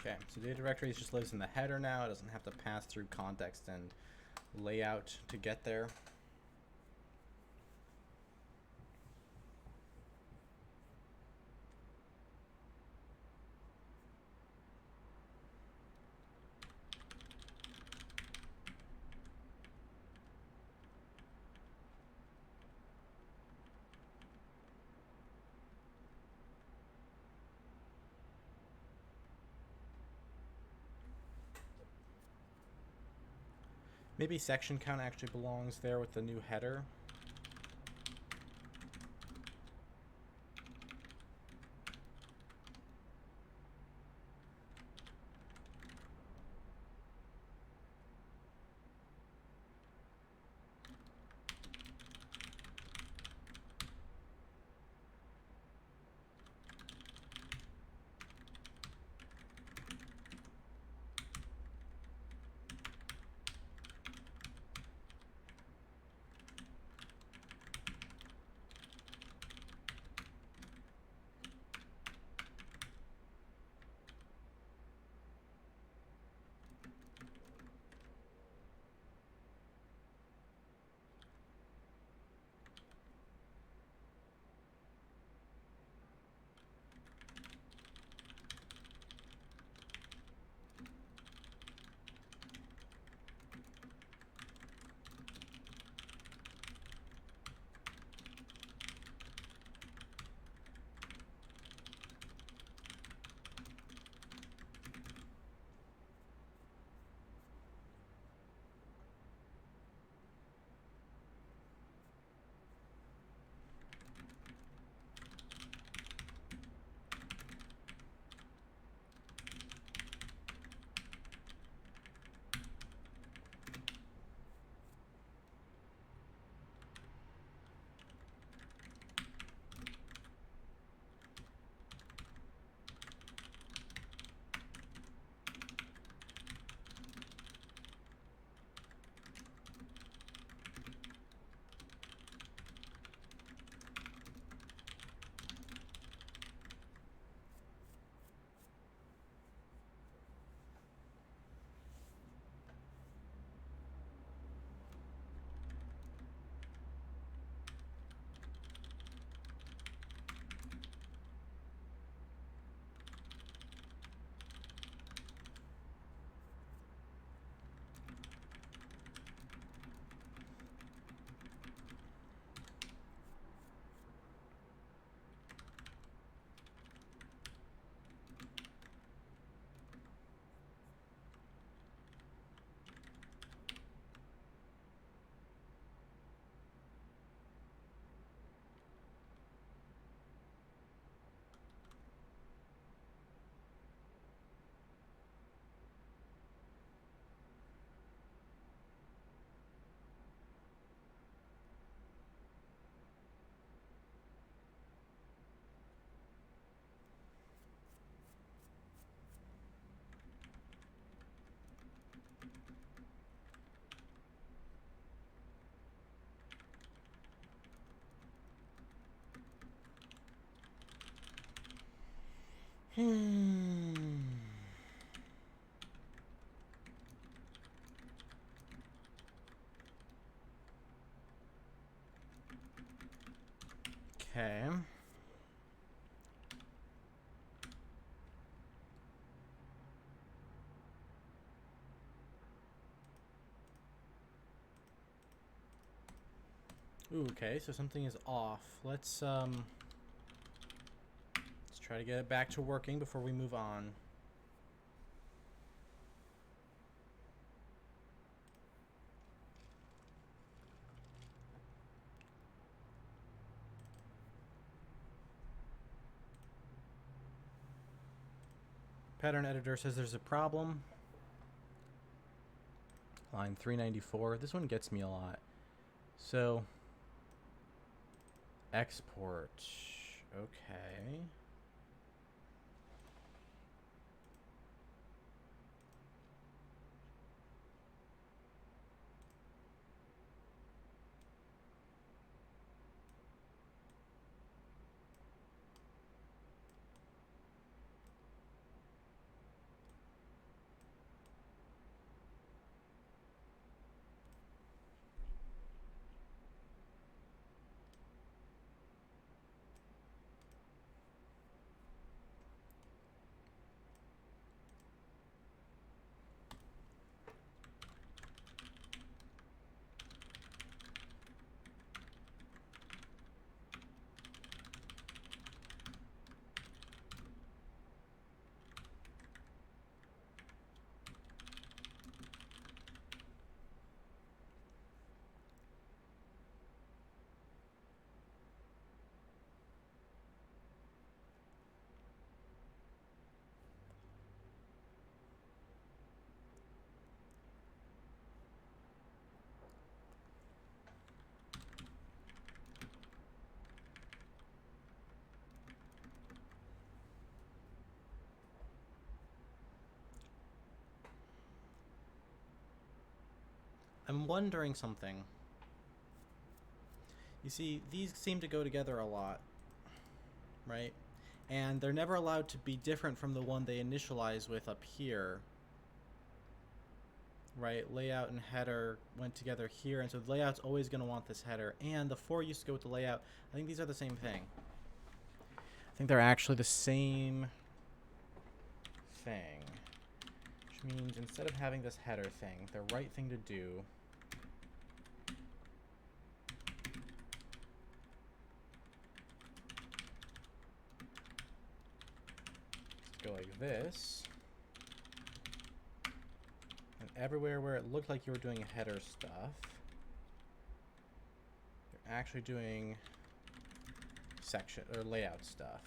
Okay, so data directories just lives in the header now. It doesn't have to pass through context and layout to get there. Maybe section count actually belongs there with the new header. Okay. Ooh, okay, so something is off. Let's try to get it back to working before we move on. Pattern editor says there's a problem. Line 394. This one gets me a lot. So, export. Okay. I'm wondering something. You see, these seem to go together a lot, right? And they're never allowed to be different from the one they initialize with up here. Right, layout and header went together here, and so the layout's always going to want this header, and the for used to go with the layout. I think these are the same thing. I think they're actually the same thing, which means instead of having this header thing, the right thing to do is go like this. And everywhere where it looked like you were doing header stuff, you're actually doing section or layout stuff.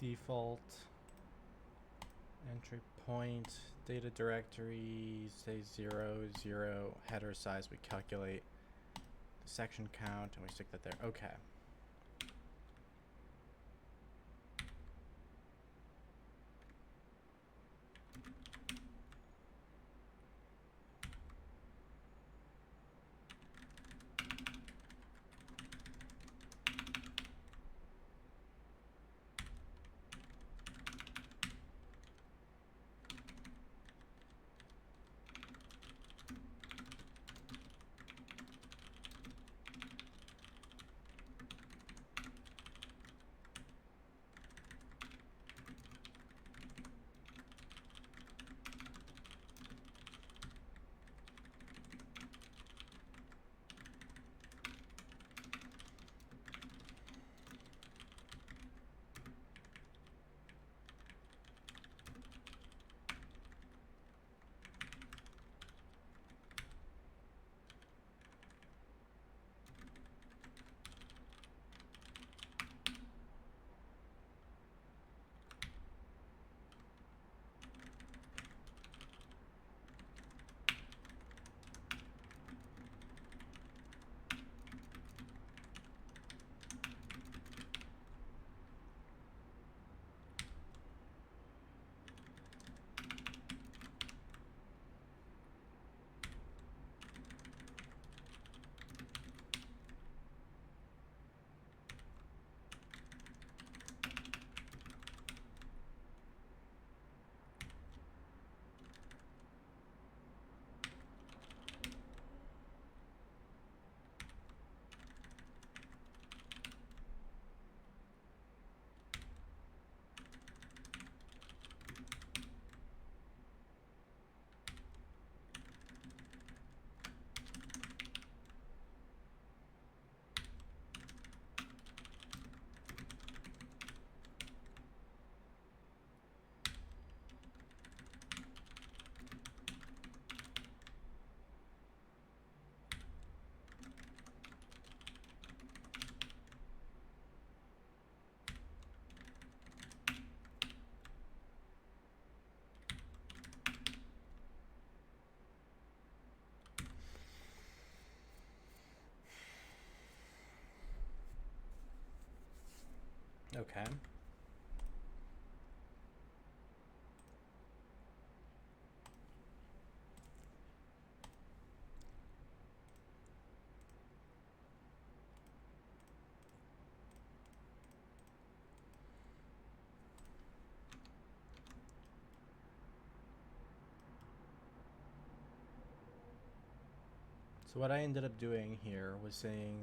Default entry point, data directory, say 0, 0, header size, we calculate the section count and we stick that there. Okay. Okay. So what I ended up doing here was saying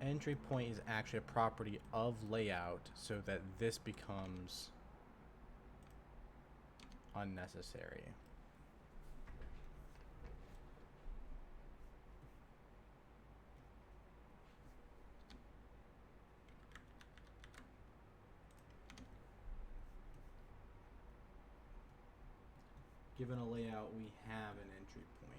entry point is actually a property of layout, so that this becomes unnecessary. Given a layout, we have an entry point.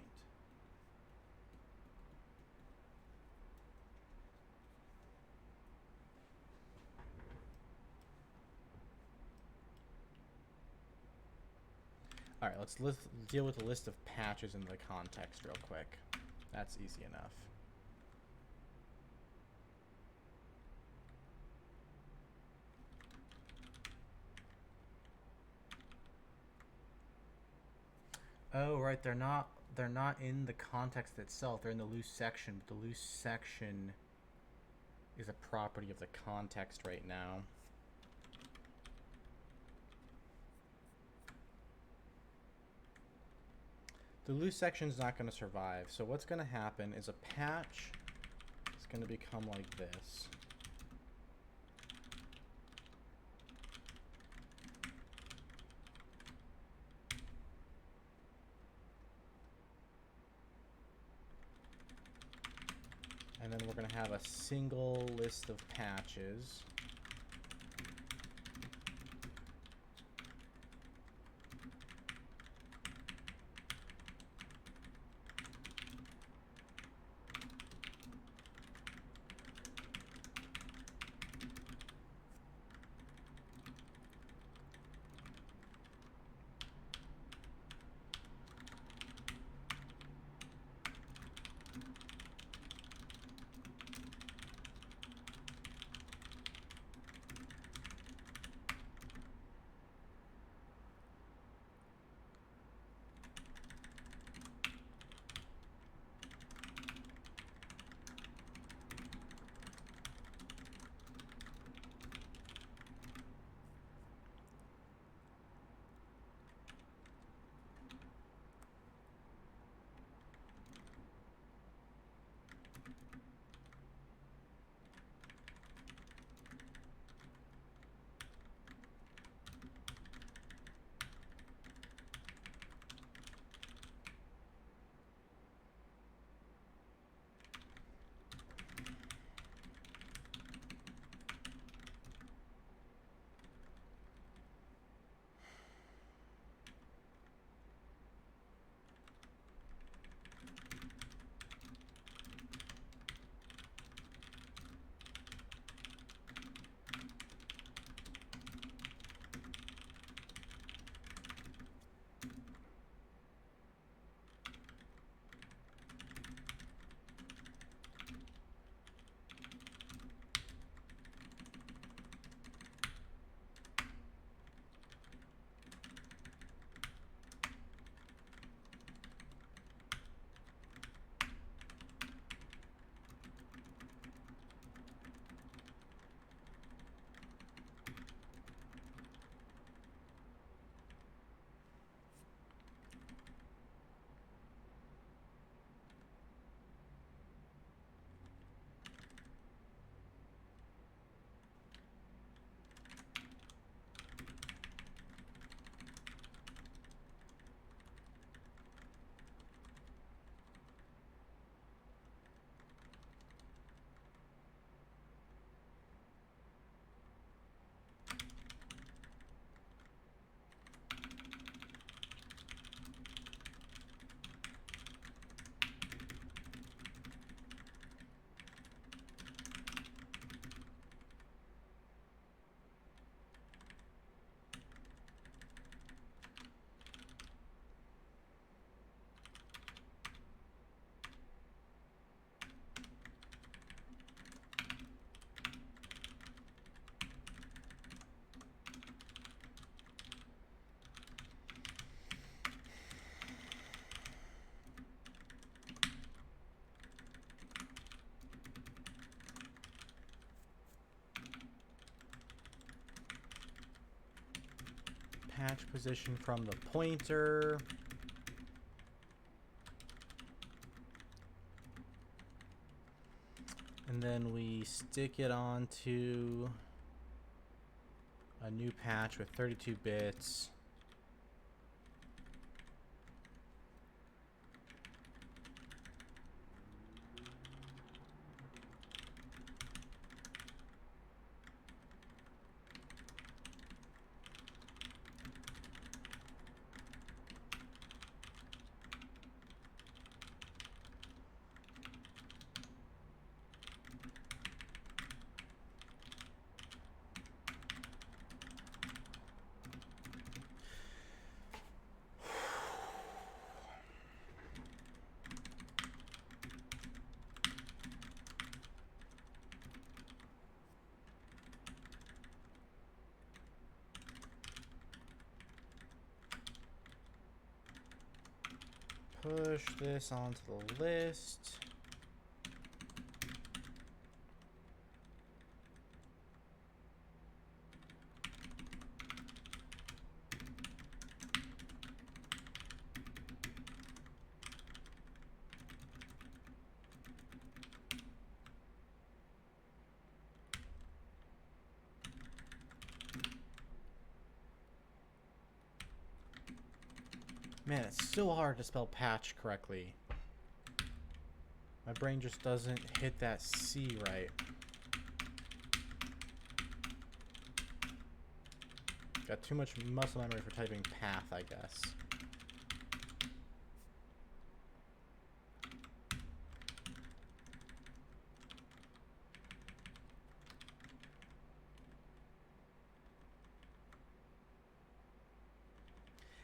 All right, let's deal with the list of patches in the context real quick. That's easy enough. Oh, right, they're not in the context itself. They're in the loose section, but the loose section is a property of the context right now. The loose section is not going to survive. So what's going to happen is a patch is going to become like this. And then we're going to have a single list of patches. Patch position from the pointer. And then we stick it onto a new patch with 32 bits. Push this onto the list. Man, it's so hard to spell patch correctly. My brain just doesn't hit that C right. Got too much muscle memory for typing path, I guess.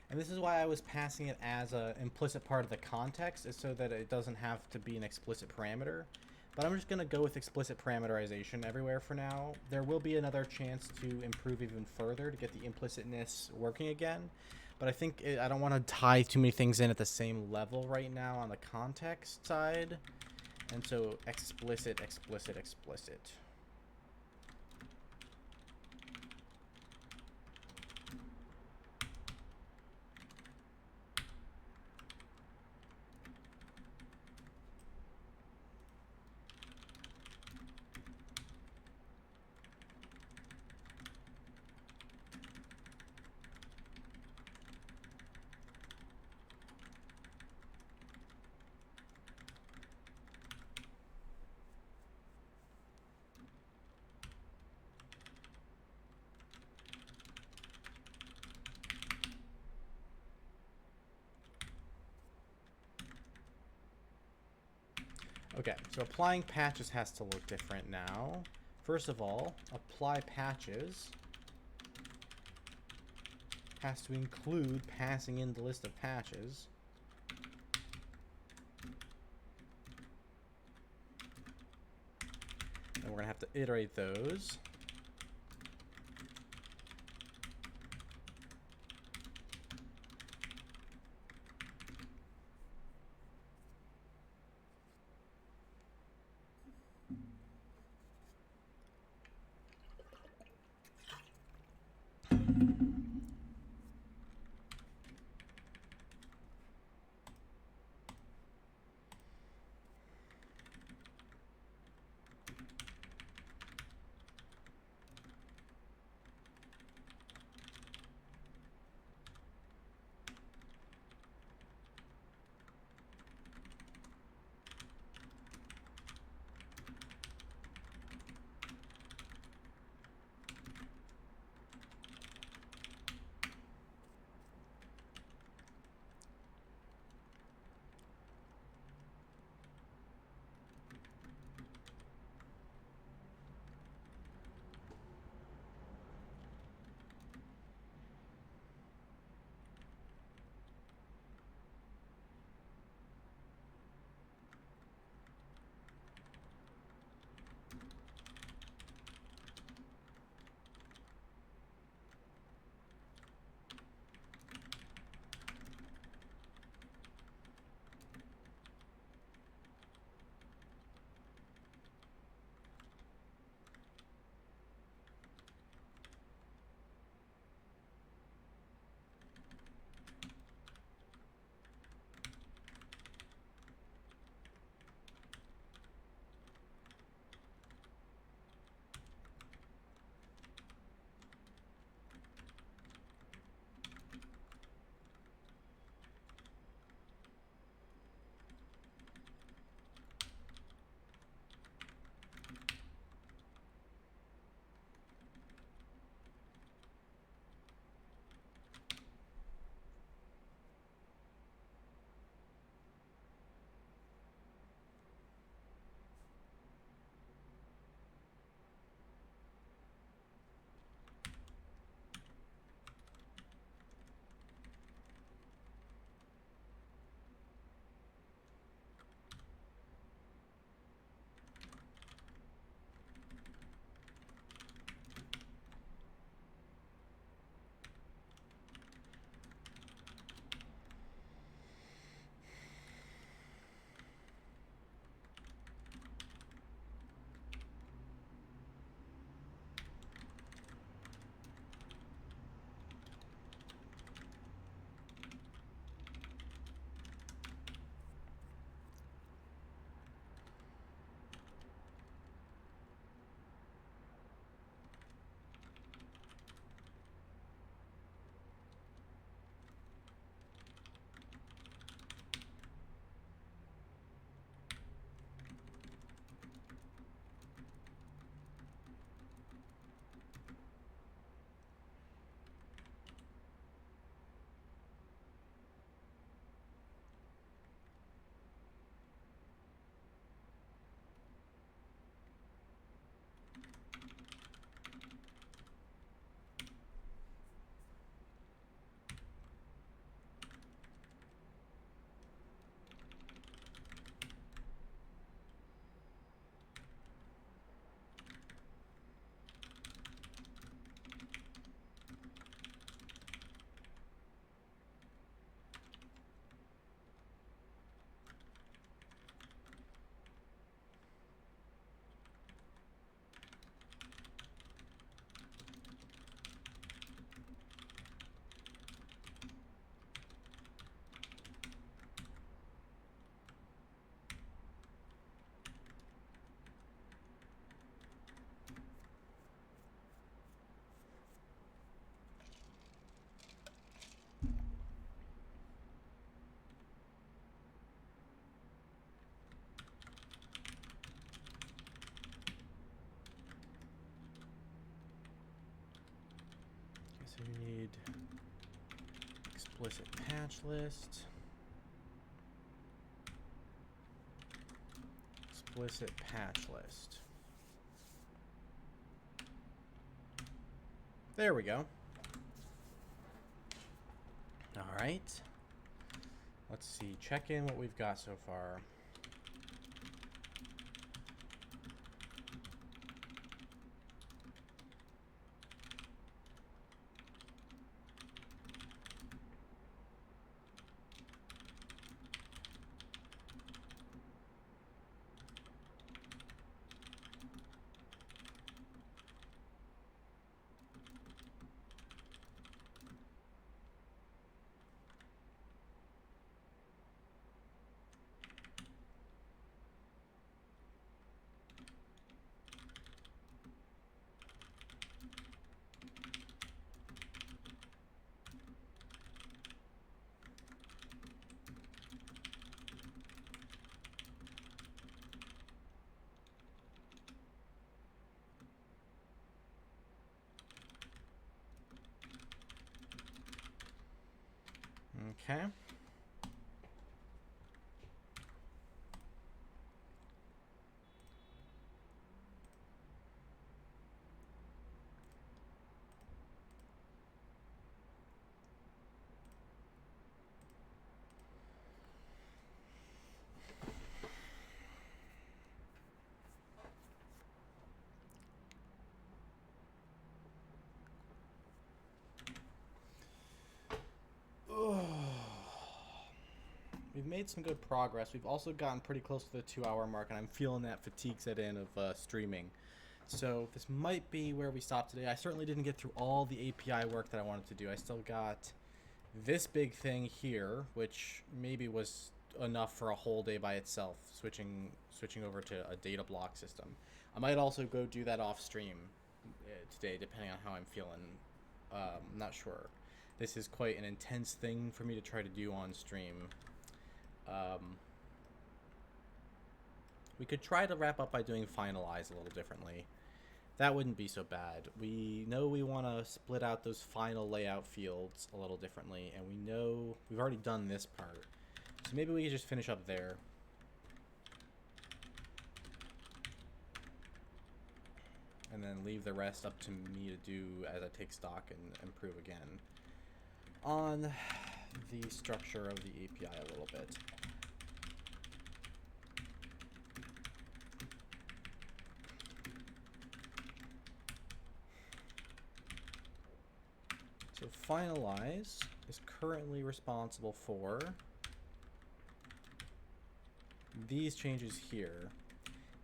And this is why I was passing it as an implicit part of the context, is so that it doesn't have to be an explicit parameter. But I'm just going to go with explicit parameterization everywhere for now. There will be another chance to improve even further to get the implicitness working again. But I think I don't want to tie too many things in at the same level right now on the context side. And so explicit, explicit, explicit. Okay, so applying patches has to look different now. First of all, apply patches has to include passing in the list of patches. And we're going to have to iterate those. So we need explicit patch list. Explicit patch list. There we go. All right. Let's see. Check in what we've got so far. Okay. We've made some good progress. We've also gotten pretty close to the 2-hour mark, and I'm feeling that fatigue set in of streaming. So this might be where we stop today. I certainly didn't get through all the API work that I wanted to do. I still got this big thing here, which maybe was enough for a whole day by itself, switching over to a data block system. I might also go do that off stream today, depending on how I'm feeling. I'm not sure. This is quite an intense thing for me to try to do on stream. We could try to wrap up by doing finalize a little differently. That wouldn't be so bad. We know we want to split out those final layout fields a little differently, and we know we've already done this part. So maybe we could just finish up there. And then leave the rest up to me to do as I take stock and improve again on the structure of the API a little bit. So finalize is currently responsible for these changes here.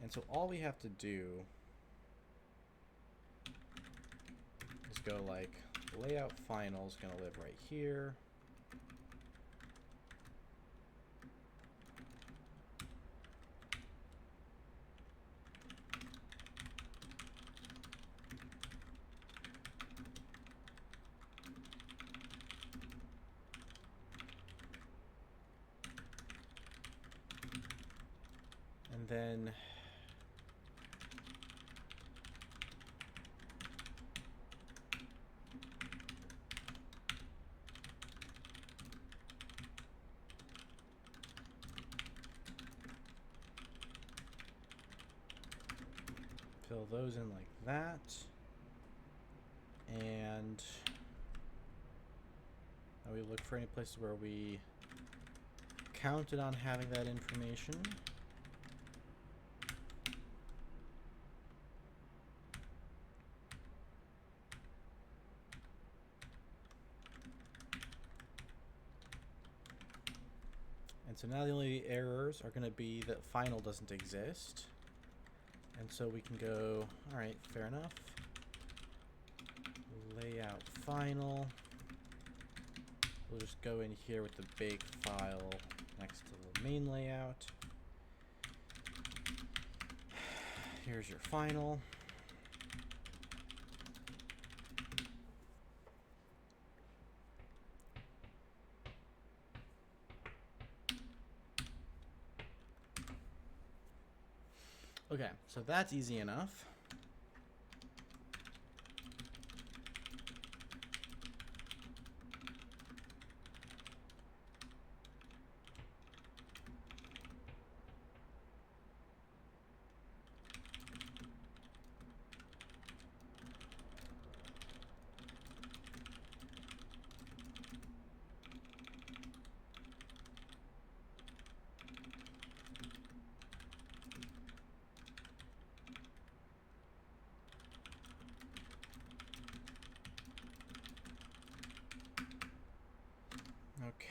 And so all we have to do is go like layout final is going to live right here. And then fill those in like that. And now we look for any places where we counted on having that information. And so now the only errors are going to be that final doesn't exist. And so we can go, all right, fair enough. Layout final. We'll just go in here with the bake file next to the main layout. Here's your final. Okay, so that's easy enough.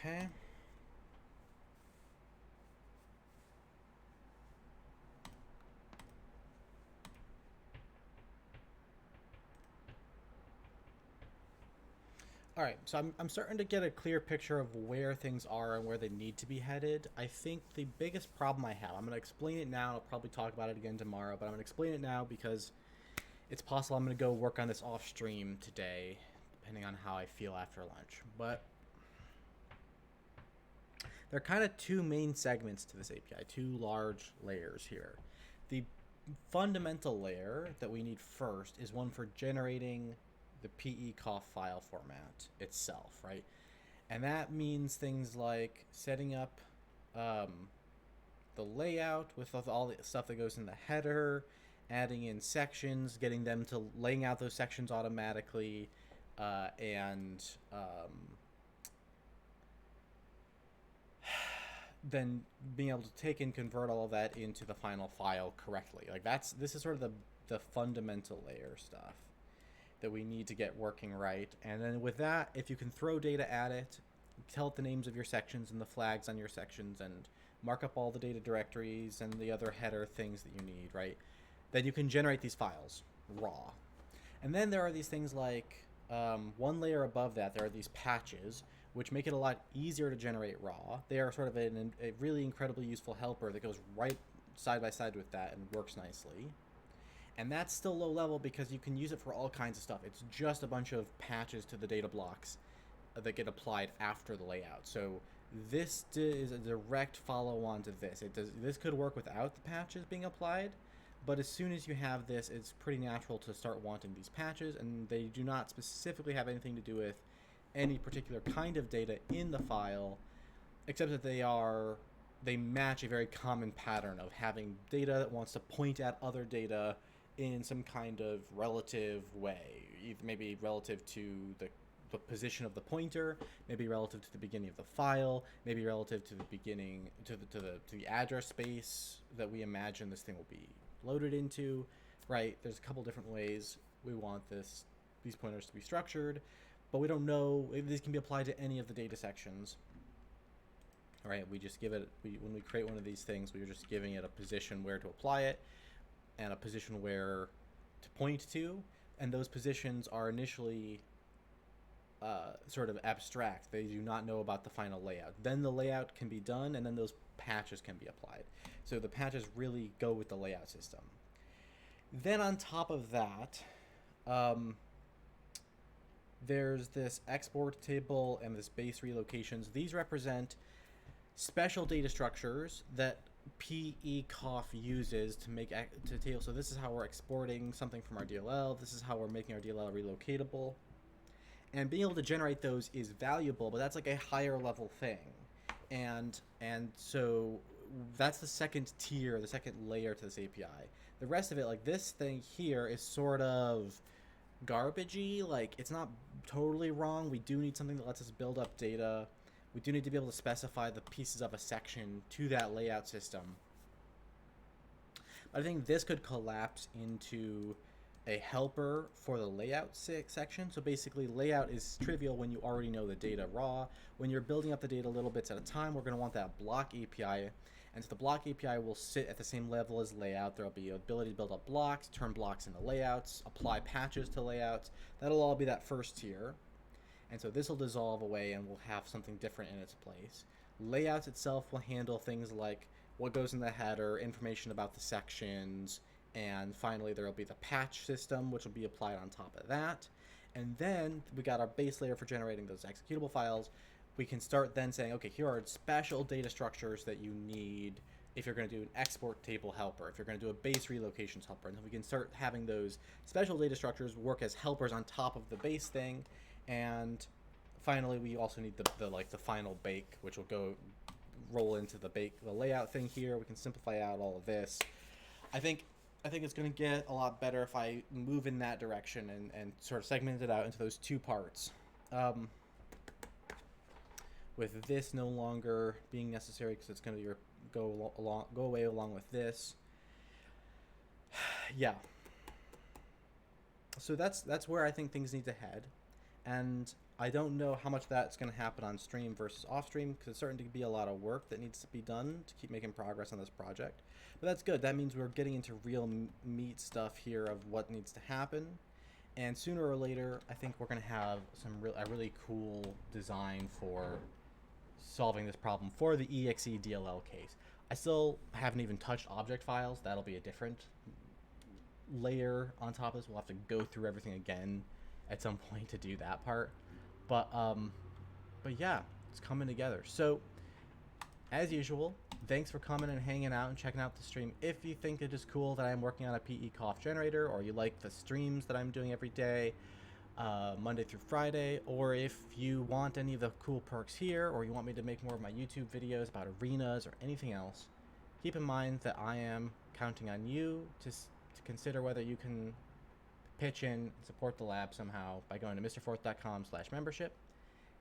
Okay. All right, so I'm starting to get a clear picture of where things are and where they need to be headed. I think the biggest problem I have, I'm going to explain it now. I'll probably talk about it again tomorrow, but I'm going to explain it now because it's possible I'm going to go work on this off stream today, depending on how I feel after lunch. But there are kind of two main segments to this API, two large layers here. The fundamental layer that we need first is one for generating the COFF file format itself, right? And that means things like setting up the layout with all the stuff that goes in the header, adding in sections, getting them to laying out those sections automatically, and then being able to take and convert all of that into the final file correctly. Like this is sort of the fundamental layer stuff that we need to get working right. And then with that, if you can throw data at it, tell it the names of your sections and the flags on your sections, and mark up all the data directories and the other header things that you need, right? Then you can generate these files raw. And then there are these things like one layer above that, there are these patches, which make it a lot easier to generate raw. They are sort of a really incredibly useful helper that goes right side by side with that and works nicely. And that's still low level because you can use it for all kinds of stuff. It's just a bunch of patches to the data blocks that get applied after the layout. So this is a direct follow-on to this. This could work without the patches being applied, but as soon as you have this, it's pretty natural to start wanting these patches, and they do not specifically have anything to do with any particular kind of data in the file, except that they match a very common pattern of having data that wants to point at other data in some kind of relative way, maybe relative to the position of the pointer, maybe relative to the beginning of the file, maybe relative to the beginning to the address space that we imagine this thing will be loaded into, right? There's a couple different ways we want these pointers to be structured, but we don't know if these can be applied to any of the data sections. All right, we just give it, when we create one of these things, we are just giving it a position where to apply it and a position where to point to, and those positions are initially sort of abstract. They do not know about the final layout. Then the layout can be done, and then those patches can be applied. So the patches really go with the layout system. Then on top of that, there's this export table and this base relocations. These represent special data structures that COFF uses to make to table. So this is how we're exporting something from our DLL. This is how we're making our DLL relocatable. And being able to generate those is valuable, but that's like a higher level thing. And so that's the second tier, the second layer to this API. The rest of it, like this thing here, is sort of garbagey. Like, it's not totally wrong. We do need something that lets us build up data. We do need to be able to specify the pieces of a section to that layout system. But I think this could collapse into a helper for the layout section. So basically, layout is trivial when you already know the data raw. When you're building up the data little bits at a time, we're going to want that block API. And so the block API will sit at the same level as layout. There'll be ability to build up blocks, turn blocks into layouts, apply patches to layouts. That'll all be that first tier. And so this will dissolve away and we'll have something different in its place. Layouts itself will handle things like what goes in the header, information about the sections, and finally there will be the patch system, which will be applied on top of that. And then we got our base layer for generating those executable files. We can start then saying, okay, here are special data structures that you need if you're going to do an export table helper, if you're going to do a base relocations helper. And then we can start having those special data structures work as helpers on top of the base thing. And finally, we also need the final bake, which will roll into the layout thing here. We can simplify out all of this. I think it's going to get a lot better if I move in that direction and sort of segment it out into those two parts. With this no longer being necessary because it's going to go away along with this. Yeah. So that's where I think things need to head. And I don't know how much that's going to happen on stream versus off stream because it's starting to be a lot of work that needs to be done to keep making progress on this project. But that's good. That means we're getting into real meat stuff here of what needs to happen. And sooner or later, I think we're going to have a really cool design for solving this problem for the exe DLL case. I still haven't even touched object files. That'll be a different layer on top of this. We'll have to go through everything again at some point to do that part. But yeah, it's coming together. So as usual, thanks for coming and hanging out and checking out the stream. If you think it is cool that I'm working on a PE COFF generator, or you like the streams that I'm doing every day, Monday through Friday, or if you want any of the cool perks here, or you want me to make more of my YouTube videos about arenas or anything else, keep in mind that I am counting on you to consider whether you can pitch in and support the lab somehow by going to mrforth.com/membership.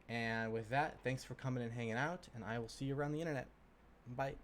And with that, thanks for coming and hanging out, and I will see you around the internet. Bye.